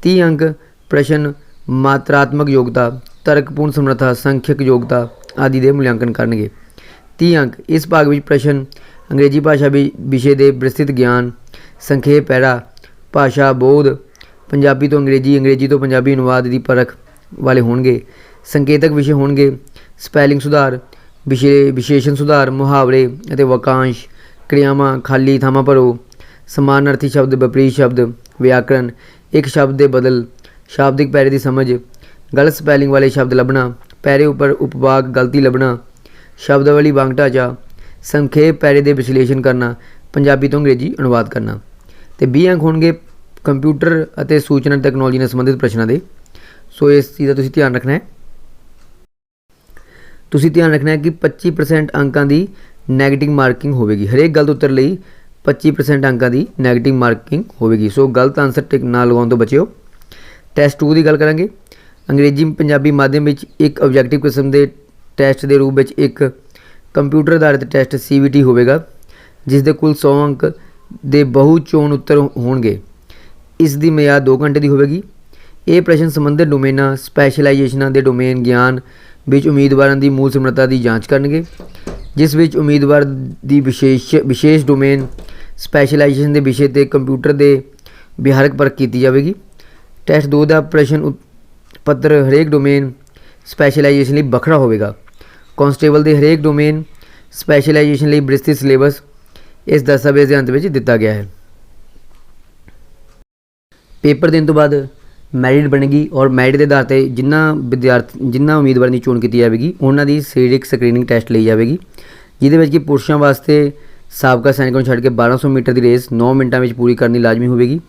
30 ਅੰਕ ਪ੍ਰਸ਼ਨ ਮਾਤਰਾਤਮਕ ਯੋਗਤਾ, ਤਰਕਪੂਰਨ ਸਮਰੱਥਾ, ਸੰਖਿਅਕ ਯੋਗਤਾ ਆਦਿ ਦੇ ਮੁਲਾਂਕਣ ਕਰਨਗੇ। 30 ਅੰਕ ਇਸ ਭਾਗ ਵਿੱਚ ਪ੍ਰਸ਼ਨ ਅੰਗਰੇਜ਼ੀ ਭਾਸ਼ਾ ਵਿਸ਼ੇ ਦੇ ਵਿਸਤ੍ਰਿਤ ਗਿਆਨ, ਸੰਖੇਪ ਪੈਰਾ, ਭਾਸ਼ਾ ਬੋਧ, ਪੰਜਾਬੀ ਤੋਂ ਅੰਗਰੇਜ਼ੀ, ਅੰਗਰੇਜ਼ੀ ਤੋਂ ਪੰਜਾਬੀ ਅਨੁਵਾਦ ਦੀ ਪਰਖ ਵਾਲੇ ਹੋਣਗੇ। ਸੰਕੇਤਕ ਵਿਸ਼ੇ ਹੋਣਗੇ ਸਪੈਲਿੰਗ ਸੁਧਾਰ, ਵਿਸ਼ੇਸ਼ਣ ਸੁਧਾਰ, ਮੁਹਾਵਰੇ ਅਤੇ ਵਾਕਾਂਸ਼, ਕਿਰਿਆਵਾਂ, ਖਾਲੀ ਥਾਵਾਂ ਭਰੋ, ਸਮਾਨਾਰਥੀ ਸ਼ਬਦ, ਵਿਪਰੀਤ ਸ਼ਬਦ, ਵਿਆਕਰਣ, ਇੱਕ ਸ਼ਬਦ ਦੇ ਬਦਲ, ਸ਼ਾਬਦਿਕ ਪੈਰੇ ਦੀ ਸਮਝ, ਗਲਤ ਸਪੈਲਿੰਗ ਵਾਲੇ ਸ਼ਬਦ ਲੱਭਣਾ, ਪੈਰੇ ਉੱਪਰ ਉਪਵਾਕ ਗਲਤੀ ਲੱਭਣਾ, ਸ਼ਬਦਾਵਲੀ ਵਾਂਗ ਢਾਂਚਾ, ਸੰਖੇਪ ਪੈਰੇ ਦੇ ਵਿਸ਼ਲੇਸ਼ਣ ਕਰਨਾ, ਪੰਜਾਬੀ ਤੋਂ ਅੰਗਰੇਜ਼ੀ ਅਨੁਵਾਦ ਕਰਨਾ। ਅਤੇ 20 ਅੰਕ ਹੋਣਗੇ ਕੰਪਿਊਟਰ ਅਤੇ ਸੂਚਨਾ ਟੈਕਨੋਲੋਜੀ ਨਾਲ ਸੰਬੰਧਿਤ ਪ੍ਰਸ਼ਨਾਂ ਦੇ। ਸੋ ਇਸ ਚੀਜ਼ ਦਾ ਤੁਸੀਂ ਧਿਆਨ ਰੱਖਣਾ ਹੈ। ਤੁਸੀਂ ਧਿਆਨ ਰੱਖਣਾ ਹੈ ਕਿ 25% ਅੰਕਾਂ ਦੀ ਨੈਗੇਟਿਵ ਮਾਰਕਿੰਗ ਹੋਵੇਗੀ। ਹਰੇਕ ਗਲਤ ਉੱਤਰ ਲਈ 25% ਅੰਕਾਂ ਦੀ ਨੈਗੇਟਿਵ ਮਾਰਕਿੰਗ ਹੋਵੇਗੀ। ਸੋ ਗਲਤ ਆਨਸਰ ਟਿਕ ਨਾ ਲਗਾਉਣ ਤੋਂ ਬਚਿਓ। ਟੈਸਟ 2 ਦੀ ਗੱਲ ਕਰਾਂਗੇ। ਅੰਗਰੇਜ਼ੀ ਪੰਜਾਬੀ ਮਾਧਿਅਮ ਵਿੱਚ ਇੱਕ ਆਬਜੈਕਟਿਵ ਕਿਸਮ ਦੇ ਟੈਸਟ ਦੇ ਰੂਪ ਵਿੱਚ ਇੱਕ ਕੰਪਿਊਟਰ ਆਧਾਰਿਤ ਟੈਸਟ CBT ਹੋਵੇਗਾ, ਜਿਸ ਦੇ ਕੁੱਲ 100 ਅੰਕ ਦੇ ਬਹੁ ਚੋਣ ਉੱਤਰ ਹੋਣਗੇ। ਇਸ ਦੀ ਮਿਆਦ 2 ਘੰਟੇ ਦੀ ਹੋਵੇਗੀ। ਇਹ ਪ੍ਰਸ਼ਨ ਸੰਬੰਧਿਤ ਡੋਮੇਨਾਂ, ਸਪੈਸ਼ਲਾਈਜੇਸ਼ਨਾਂ ਦੇ ਡੋਮੇਨ ਗਿਆਨ ਵਿੱਚ ਉਮੀਦਵਾਰਾਂ ਦੀ ਮੂਲ ਸਮਰੱਥਾ ਦੀ ਜਾਂਚ ਕਰਨਗੇ, ਜਿਸ ਵਿੱਚ ਉਮੀਦਵਾਰ ਦੀ ਵਿਸ਼ੇਸ਼ ਡੋਮੇਨ ਸਪੈਸ਼ਲਾਈਜੇਸ਼ਨ ਦੇ ਵਿਸ਼ੇ 'ਤੇ ਕੰਪਿਊਟਰ ਦੇ ਵਿਹਾਰਕ ਪਰਖ ਕੀਤੀ ਜਾਵੇਗੀ। ਟੈਸਟ 2 ਦਾ ਪ੍ਰਸ਼ਨ ਪੱਤਰ ਹਰੇਕ ਡੋਮੇਨ ਸਪੈਸ਼ਲਾਈਜੇਸ਼ਨ ਲਈ ਵੱਖਰਾ ਹੋਵੇਗਾ। ਕਾਂਸਟੇਬਲ ਦੇ ਹਰੇਕ ਡੋਮੇਨ ਸਪੈਸ਼ਲਾਈਜੇਸ਼ਨ ਲਈ ਵਿਸਤ੍ਰਿਤ ਸਿਲੇਬਸ ਇਸ ਦਸਤਾਵੇਜ਼ ਦੇ ਅੰਤ ਵਿੱਚ ਦਿੱਤਾ ਗਿਆ ਹੈ। ਪੇਪਰ ਦੇਣ ਤੋਂ ਬਾਅਦ ਮੈਰਿਟ ਬਣੇਗੀ ਔਰ ਮੈਰਿਟ ਦੇ ਆਧਾਰ 'ਤੇ ਜਿਨ੍ਹਾਂ ਉਮੀਦਵਾਰਾਂ ਦੀ ਚੋਣ ਕੀਤੀ ਜਾਵੇਗੀ ਉਹਨਾਂ ਦੀ ਸਰੀਰਕ ਸਕਰੀਨਿੰਗ ਟੈਸਟ ਲਈ ਜਾਵੇਗੀ, ਜਿਹਦੇ ਵਿੱਚ ਕਿ ਪੁਰਸ਼ਾਂ ਵਾਸਤੇ ਸਾਬਕਾ ਸੈਨਿਕਾਂ ਨੂੰ ਛੱਡ ਕੇ 1200 ਮੀਟਰ ਦੀ ਰੇਸ 9 ਮਿੰਟਾਂ ਵਿੱਚ ਪੂਰੀ ਕਰਨੀ ਲਾਜ਼ਮੀ ਹੋਵੇਗੀ।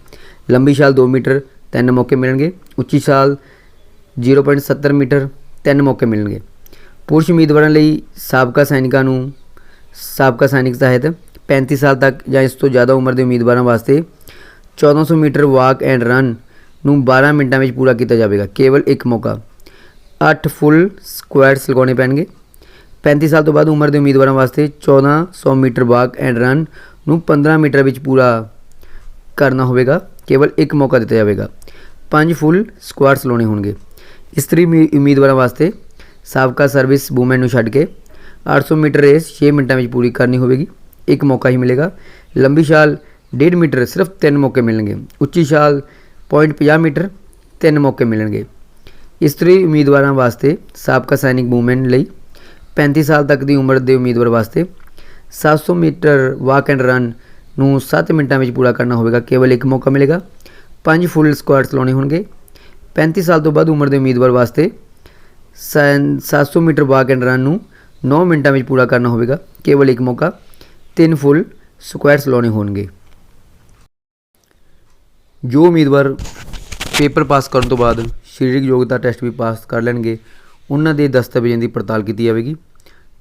ਲੰਬੀ ਛਾਲ 2 ਮੀਟਰ 3 ਮੌਕੇ ਮਿਲਣਗੇ। ਉੱਚੀ ਛਾਲ 0.70 ਮੀਟਰ 3 ਮੌਕੇ ਮਿਲਣਗੇ। ਪੁਰਸ਼ ਉਮੀਦਵਾਰਾਂ ਲਈ ਸਾਬਕਾ ਸੈਨਿਕ ਤਹਿਤ 35 ਸਾਲ ਤੱਕ ਜਾਂ ਇਸ ਤੋਂ ਜ਼ਿਆਦਾ ਉਮਰ ਦੇ ਉਮੀਦਵਾਰਾਂ ਵਾਸਤੇ 1400 ਮੀਟਰ ਵਾਕ ਐਂਡ ਰਨ ਨੂੰ 12 ਮਿੰਟਾਂ ਵਿੱਚ ਪੂਰਾ ਕੀਤਾ ਜਾਵੇਗਾ, ਕੇਵਲ ਇੱਕ ਮੌਕਾ। 8 ਫੁੱਲ ਸਕੁਐਟਸ ਲਗਾਉਣੇ ਪੈਣਗੇ। 35 ਸਾਲ ਤੋਂ ਬਾਅਦ ਉਮਰ ਦੇ ਉਮੀਦਵਾਰਾਂ ਵਾਸਤੇ 1400 ਮੀਟਰ ਵਾਕ ਐਂਡ ਰਨ ਨੂੰ 15 ਮੀਟਰ ਵਿੱਚ ਪੂਰਾ ਕਰਨਾ ਹੋਵੇਗਾ, ਕੇਵਲ ਇੱਕ ਮੌਕਾ ਦਿੱਤਾ ਜਾਵੇਗਾ। 5 ਫੁੱਲ ਸਕੁਐਟਸ ਲਾਉਣੇ ਹੋਣਗੇ। ਇਸਤਰੀ ਉਮੀਦਵਾਰਾਂ ਵਾਸਤੇ ਸਾਬਕਾ ਸਰਵਿਸ ਵੂਮੈਨ ਨੂੰ ਛੱਡ ਕੇ 800 ਮੀਟਰ ਰੇਸ 6 ਮਿੰਟਾਂ ਵਿੱਚ ਪੂਰੀ ਕਰਨੀ ਹੋਵੇਗੀ, ਇੱਕ ਮੌਕਾ ਹੀ ਮਿਲੇਗਾ। ਲੰਬੀ ਛਾਲ 1.5 ਮੀਟਰ ਸਿਰਫ 3 ਮੌਕੇ ਮਿਲਣਗੇ। ਉੱਚੀ ਛਾਲ 0.50 ਮੀਟਰ 3 ਮੌਕੇ ਮਿਲਣਗੇ। ਇਸਤਰੀ ਉਮੀਦਵਾਰਾਂ ਵਾਸਤੇ ਸਾਬਕਾ ਸੈਨਿਕ ਵੂਮੈਨ ਲਈ 35 ਸਾਲ ਤੱਕ ਦੀ ਉਮਰ ਦੇ ਉਮੀਦਵਾਰ ਵਾਸਤੇ 700 ਮੀਟਰ ਵਾਕ ਐਂਡ ਰਨ ਨੂੰ 7 ਮਿੰਟਾਂ ਵਿੱਚ ਪੂਰਾ ਕਰਨਾ ਹੋਵੇਗਾ, ਕੇਵਲ ਇੱਕ ਮੌਕਾ ਮਿਲੇਗਾ। 5 ਫੁੱਲ ਸਕੁਐਟਸ ਲਾਉਣੇ ਹੋਣਗੇ। 35 ਸਾਲ ਤੋਂ ਬਾਅਦ ਉਮਰ ਦੇ ਉਮੀਦਵਾਰ ਵਾਸਤੇ 700 ਮੀਟਰ ਵਾਕ ਐਂਡ ਰਨ ਨੂੰ 9 ਮਿੰਟਾਂ ਵਿੱਚ ਪੂਰਾ ਕਰਨਾ ਹੋਵੇਗਾ, ਕੇਵਲ ਇੱਕ ਮੌਕਾ। 3 ਫੁੱਲ ਸਕੁਐਟਸ ਲਾਉਣੇ ਹੋਣਗੇ। ਜੋ ਉਮੀਦਵਾਰ ਪੇਪਰ ਪਾਸ ਕਰਨ ਤੋਂ ਬਾਅਦ ਸਰੀਰਕ ਯੋਗਤਾ ਟੈਸਟ ਵੀ ਪਾਸ ਕਰ ਲੈਣਗੇ, ਉਹਨਾਂ ਦੇ ਦਸਤਾਵੇਜ਼ਾਂ ਦੀ ਪੜਤਾਲ ਕੀਤੀ ਜਾਵੇਗੀ,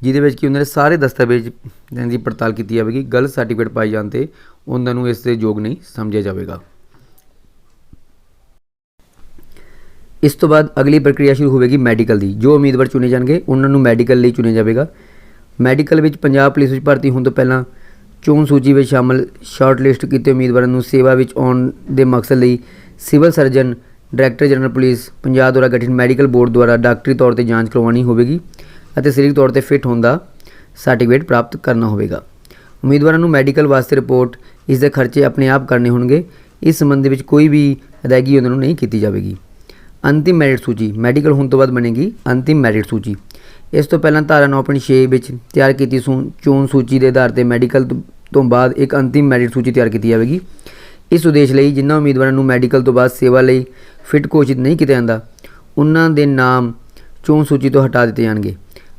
ਜਿਹਦੇ ਵਿੱਚ ਕਿ ਉਹਨਾਂ ਦੇ ਸਾਰੇ ਦਸਤਾਵੇਜ਼ਾਂ ਦੀ ਪੜਤਾਲ ਕੀਤੀ ਜਾਵੇਗੀ। ਗਲਤ ਸਰਟੀਫਿਕੇਟ ਪਾਏ ਜਾਣ 'ਤੇ ਉਹਨਾਂ ਨੂੰ ਇਸ ਦੇ ਯੋਗ ਨਹੀਂ ਸਮਝਿਆ ਜਾਵੇਗਾ। ਇਸ ਤੋਂ ਬਾਅਦ ਅਗਲੀ ਪ੍ਰਕਿਰਿਆ ਸ਼ੁਰੂ ਹੋਵੇਗੀ ਮੈਡੀਕਲ ਦੀ। ਜੋ ਉਮੀਦਵਾਰ ਚੁਣੇ ਜਾਣਗੇ ਉਹਨਾਂ ਨੂੰ ਮੈਡੀਕਲ ਲਈ ਚੁਣਿਆ ਜਾਵੇਗਾ। ਮੈਡੀਕਲ ਵਿੱਚ ਪੰਜਾਬ ਪੁਲਿਸ ਵਿੱਚ ਭਰਤੀ ਹੋਣ ਤੋਂ ਪਹਿਲਾਂ ਚੋਣ ਸੂਚੀ ਵਿੱਚ ਸ਼ਾਮਲ ਸ਼ਾਰਟ ਲਿਸਟ ਕੀਤੇ ਉਮੀਦਵਾਰਾਂ ਨੂੰ ਸੇਵਾ ਵਿੱਚ ਆਉਣ ਦੇ ਮਕਸਦ ਲਈ civil surgeon, director general police Punjab ਦੁਆਰਾ ਗਠਿਤ ਮੈਡੀਕਲ ਬੋਰਡ ਦੁਆਰਾ ਡਾਕਟਰੀ ਤੌਰ 'ਤੇ ਜਾਂਚ ਕਰਵਾਉਣੀ ਹੋਵੇਗੀ। ਅਤੇ ਸਰੀਰਕ ਤੌਰ ਤੇ ਫਿੱਟ ਹੋਣ ਦਾ ਸਰਟੀਫਿਕੇਟ ਪ੍ਰਾਪਤ ਕਰਨਾ ਹੋਵੇਗਾ। ਉਮੀਦਵਾਰਾਂ ਨੂੰ ਮੈਡੀਕਲ ਵਾਸਤੇ ਰਿਪੋਰਟ ਇਸ ਦੇ ਖਰਚੇ ਆਪਣੇ ਆਪ ਕਰਨੇ ਹੋਣਗੇ। ਇਸ ਸੰਬੰਧ ਵਿੱਚ ਕੋਈ ਵੀ ਅਦਾਇਗੀ ਉਹਨਾਂ ਨੂੰ ਨਹੀਂ ਕੀਤੀ ਜਾਵੇਗੀ। ਅੰਤਿਮ ਮੈਰਿਟ ਸੂਚੀ ਮੈਡੀਕਲ ਹੋਣ ਤੋਂ ਬਾਅਦ ਬਣੇਗੀ ਅੰਤਿਮ ਮੈਰਿਟ ਸੂਚੀ। ਇਸ ਤੋਂ ਪਹਿਲਾਂ ਧਾਰਾ 9.6 ਵਿੱਚ ਤਿਆਰ ਕੀਤੀ ਚੋਣ ਸੂਚੀ ਦੇ ਆਧਾਰ ਤੇ ਮੈਡੀਕਲ ਤੋਂ ਬਾਅਦ ਇੱਕ ਅੰਤਿਮ ਮੈਰਿਟ ਸੂਚੀ ਤਿਆਰ ਕੀਤੀ ਜਾਵੇਗੀ। ਇਸ ਉਦੇਸ਼ ਲਈ ਜਿਨ੍ਹਾਂ ਉਮੀਦਵਾਰਾਂ ਨੂੰ ਮੈਡੀਕਲ ਤੋਂ ਬਾਅਦ ਸੇਵਾ ਲਈ ਫਿੱਟ ਘੋਸ਼ਿਤ ਨਹੀਂ ਕੀਤਾ ਜਾਂਦਾ ਉਹਨਾਂ ਦੇ ਨਾਮ ਚੋਣ ਸੂਚੀ ਤੋਂ ਹਟਾ ਦਿੱਤੇ ਜਾਣਗੇ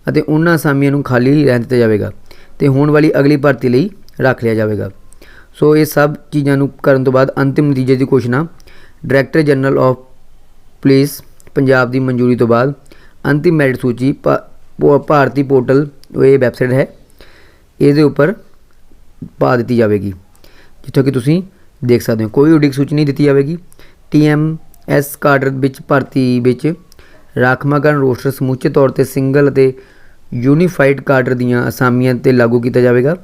ਅਤੇ ਉਹਨਾਂ ਅਸਾਮੀਆਂ ਨੂੰ ਖਾਲੀ ਰਹਿਣ ਦਿੱਤਾ ਜਾਵੇਗਾ ਤੇ ਹੋਣ ਵਾਲੀ ਅਗਲੀ ਭਰਤੀ ਲਈ ਰੱਖ ਲਿਆ ਜਾਵੇਗਾ। ਸੋ ਇਹ ਸਭ ਚੀਜ਼ਾਂ ਨੂੰ ਕਰਨ ਤੋਂ ਬਾਅਦ ਅੰਤਿਮ ਨਤੀਜੇ ਦੀ ਘੋਸ਼ਣਾ director general of police Punjab ਦੀ ਮਨਜ਼ੂਰੀ ਤੋਂ ਬਾਅਦ ਅੰਤਿਮ ਮੈਰਿਟ ਸੂਚੀ ਭਾਰਤੀ ਪੋਰਟਲ ਇਹ ਵੈਬਸਾਈਟ ਹੈ ਇਹਦੇ ਉੱਪਰ ਪਾ ਦਿੱਤੀ ਜਾਵੇਗੀ, ਜਿੱਥੋਂ ਕਿ ਤੁਸੀਂ ਦੇਖ ਸਕਦੇ ਹੋ। ਕੋਈ ਉਡੀਕ ਸੂਚੀ ਨਹੀਂ ਦਿੱਤੀ ਜਾਵੇਗੀ। TMS ਕਾਡਰ ਵਿੱਚ ਭਰਤੀ ਵਿੱਚ ਰਾਖਵਾਂਕਰਨ ਰੋਸਟਰ ਸਮੁੱਚੇ ਤੌਰ ਤੇ ਸਿੰਗਲ ਅਤੇ ਯੂਨੀਫਾਈਡ ਕਾਡਰ ਦੀਆਂ ਅਸਾਮੀਆਂ 'ਤੇ ਲਾਗੂ ਕੀਤਾ ਜਾਵੇਗਾ,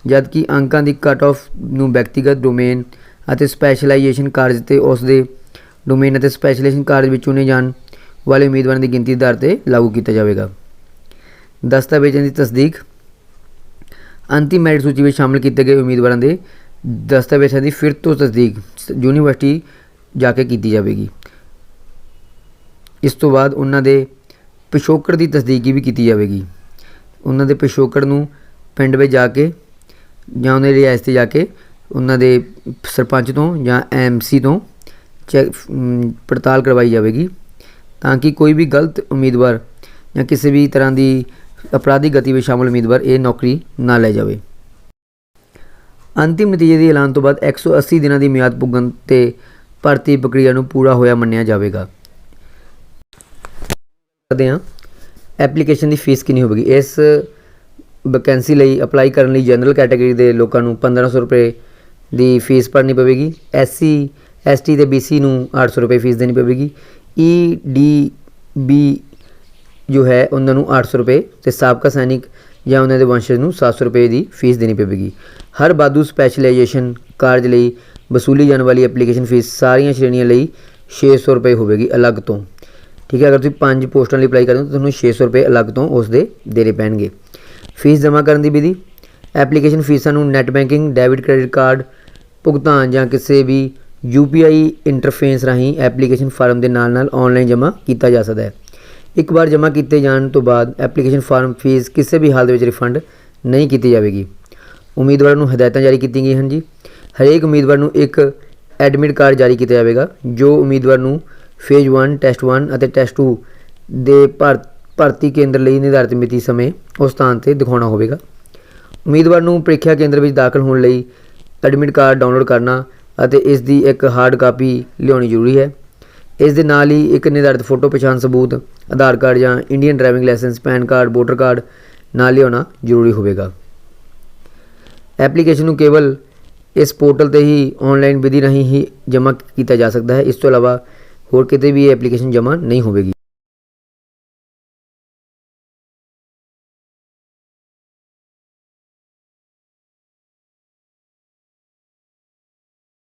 ਜਦਕਿ ਅੰਕਾਂ ਦੀ ਕੱਟ ਆਫ ਨੂੰ ਵਿਅਕਤੀਗਤ ਡੋਮੇਨ ਅਤੇ ਸਪੈਸ਼ਲਾਈਜੇਸ਼ਨ ਕਾਰਜ ਤੇ ਉਸ ਦੇ ਡੋਮੇਨ ਅਤੇ ਸਪੈਸ਼ਲਾਈਜੇਸ਼ਨ ਕਾਰਜ ਵਿੱਚ ਚੁਣੇ ਜਾਣ ਵਾਲੇ ਉਮੀਦਵਾਰਾਂ ਦੀ ਗਿਣਤੀ ਦੇ ਆਧਾਰ 'ਤੇ ਲਾਗੂ ਕੀਤਾ ਜਾਵੇਗਾ। ਦਸਤਾਵੇਜ਼ਾਂ ਦੀ ਤਸਦੀਕ ਅੰਤਿਮ ਮੈਰਿਟ ਸੂਚੀ ਵਿੱਚ ਸ਼ਾਮਲ ਕੀਤੇ ਗਏ ਉਮੀਦਵਾਰਾਂ ਦੇ ਦਸਤਾਵੇਜ਼ਾਂ ਦੀ ਫਿਰ ਤੋਂ ਤਸਦੀਕ ਯੂਨੀਵਰਸਿਟੀ ਜਾ ਕੇ ਕੀਤੀ ਜਾਵੇਗੀ। ਇਸ ਤੋਂ ਬਾਅਦ ਉਹਨਾਂ ਦੇ ਪਿਛੋਕੜ ਦੀ ਤਸਦੀਕ ਵੀ ਕੀਤੀ ਜਾਵੇਗੀ। ਉਹਨਾਂ ਦੇ ਪਿਛੋਕੜ ਨੂੰ ਪਿੰਡ ਵਿੱਚ ਜਾ ਕੇ ਜਾਂ ਉਹਨਾਂ ਦੀ ਰਿਹਾਇਸ਼ 'ਤੇ ਜਾ ਕੇ ਉਹਨਾਂ ਦੇ ਸਰਪੰਚ ਤੋਂ ਜਾਂ MC ਤੋਂ ਪੜਤਾਲ ਕਰਵਾਈ ਜਾਵੇਗੀ, ਤਾਂ ਕਿ ਕੋਈ ਵੀ ਗਲਤ ਉਮੀਦਵਾਰ ਜਾਂ ਕਿਸੇ ਵੀ ਤਰ੍ਹਾਂ ਦੀ ਅਪਰਾਧਿਕ ਗਤੀ ਵਿੱਚ ਸ਼ਾਮਲ ਉਮੀਦਵਾਰ ਇਹ ਨੌਕਰੀ ਨਾ ਲੈ ਜਾਵੇ। ਅੰਤਿਮ ਨਤੀਜੇ ਦੇ ਐਲਾਨ ਤੋਂ ਬਾਅਦ 180 ਦਿਨਾਂ ਦੀ ਮਿਆਦ ਪੁੱਗਣ 'ਤੇ ਭਰਤੀ ਪ੍ਰਕਿਰਿਆ ਨੂੰ ਪੂਰਾ ਹੋਇਆ ਮੰਨਿਆ ਜਾਵੇਗਾ। ਕਰਦੇ ਹਾਂ ਐਪਲੀਕੇਸ਼ਨ ਦੀ ਫੀਸ ਕਿੰਨੀ ਹੋਵੇਗੀ। ਇਸ ਵੈਕੈਂਸੀ ਲਈ ਅਪਲਾਈ ਕਰਨ ਲਈ ਜਨਰਲ ਕੈਟਾਗਰੀ ਦੇ ਲੋਕਾਂ ਨੂੰ 1500 ਰੁਪਏ ਦੀ ਫੀਸ ਭਰਨੀ ਪਵੇਗੀ। SC ST ਤੇ BC ਨੂੰ 800 ਰੁਪਏ ਫੀਸ ਦੇਣੀ ਪਵੇਗੀ। EDB ਜੋ ਹੈ ਉਹਨਾਂ ਨੂੰ 800 ਰੁਪਏ ਤੇ ਸਾਬਕਾ ਸੈਨਿਕ ਜਾਂ ਉਹਨਾਂ ਦੇ ਵੰਸ਼ਜ ਨੂੰ 700 ਰੁਪਏ ਦੀ ਫੀਸ ਦੇਣੀ ਪਵੇਗੀ। ਹਰ ਵਾਧੂ ਸਪੈਸ਼ਲਾਈਜੇਸ਼ਨ ਕਾਰਜ ਲਈ ਵਸੂਲੀ ਜਾਣ ਵਾਲੀ ਐਪਲੀਕੇਸ਼ਨ ਫੀਸ ਸਾਰੀਆਂ ਸ਼੍ਰੇਣੀਆਂ ਲਈ 600 ਰੁਪਏ ਹੋਵੇਗੀ ਅਲੱਗ ਤੋਂ। ਠੀਕ ਹੈ, ਅਗਰ ਤੁਸੀਂ 5 ਪੋਸਟਾਂ ਲਈ ਅਪਲਾਈ ਕਰਦੇ ਹੋ ਤਾਂ ਤੁਹਾਨੂੰ 600 ਰੁਪਏ ਅਲੱਗ ਤੋਂ ਉਸ ਦੇ ਦੇਣੇ ਪੈਣਗੇ। ਫੀਸ ਜਮ੍ਹਾਂ ਕਰਨ ਦੀ ਵਿਧੀ ਐਪਲੀਕੇਸ਼ਨ ਫੀਸਾਂ ਨੂੰ net banking, debit credit card ਭੁਗਤਾਨ ਜਾਂ ਕਿਸੇ ਵੀ UPI ਇੰਟਰਫੇਸ ਰਾਹੀਂ ਐਪਲੀਕੇਸ਼ਨ ਫਾਰਮ ਦੇ ਨਾਲ ਔਨਲਾਈਨ ਜਮ੍ਹਾਂ ਕੀਤਾ ਜਾ ਸਕਦਾ ਹੈ। ਇੱਕ ਵਾਰ ਜਮ੍ਹਾਂ ਕੀਤੇ ਜਾਣ ਤੋਂ ਬਾਅਦ ਐਪਲੀਕੇਸ਼ਨ ਫਾਰਮ ਫੀਸ ਕਿਸੇ ਵੀ ਹਾਲਤ ਵਿੱਚ ਰਿਫੰਡ ਨਹੀਂ ਕੀਤੀ ਜਾਵੇਗੀ। ਉਮੀਦਵਾਰਾਂ ਨੂੰ ਹਦਾਇਤਾਂ ਜਾਰੀ ਕੀਤੀਆਂ ਗਈਆਂ ਹਨ ਜੀ। ਹਰੇਕ ਉਮੀਦਵਾਰ ਨੂੰ ਇੱਕ ਐਡਮਿਟ ਕਾਰਡ ਜਾਰੀ ਕੀਤਾ ਜਾਵੇਗਾ ਜੋ ਉਮੀਦਵਾਰ ਨੂੰ ਫੇਜ਼ 1 ਟੈਸਟ 1 ਅਤੇ ਟੈਸਟ 2 ਦੇ ਭਰਤੀ ਕੇਂਦਰ ਲਈ ਨਿਰਧਾਰਿਤ ਮਿਤੀ ਸਮੇਂ ਉਸ ਸਥਾਨ 'ਤੇ ਦਿਖਾਉਣਾ ਹੋਵੇਗਾ। ਉਮੀਦਵਾਰ ਨੂੰ ਪ੍ਰੀਖਿਆ ਕੇਂਦਰ ਵਿੱਚ ਦਾਖਲ ਹੋਣ ਲਈ ਐਡਮਿਟ ਕਾਰਡ ਡਾਊਨਲੋਡ ਕਰਨਾ ਅਤੇ ਇਸ ਦੀ ਇੱਕ ਹਾਰਡ ਕਾਪੀ ਲਿਆਉਣੀ ਜ਼ਰੂਰੀ ਹੈ। ਇਸ ਦੇ ਨਾਲ ਹੀ ਇੱਕ ਨਿਰਧਾਰਿਤ ਫੋਟੋ ਪਛਾਣ ਸਬੂਤ, ਆਧਾਰ ਕਾਰਡ ਜਾਂ Indian driving licence, PAN card, voter card ਨਾਲ ਲਿਆਉਣਾ ਜ਼ਰੂਰੀ ਹੋਵੇਗਾ। ਐਪਲੀਕੇਸ਼ਨ ਨੂੰ ਕੇਵਲ ਇਸ ਪੋਰਟਲ 'ਤੇ ਹੀ ਔਨਲਾਈਨ ਵਿਧੀ ਰਾਹੀਂ ਹੀ ਜਮ੍ਹਾਂ ਕੀਤਾ ਜਾ ਸਕਦਾ ਹੈ। ਇਸ ਤੋਂ ਇਲਾਵਾ ਹੋਰ ਕਿਤੇ ਵੀ ਇਹ ਐਪਲੀਕੇਸ਼ਨ ਜਮ੍ਹਾਂ ਨਹੀਂ ਹੋਵੇਗੀ।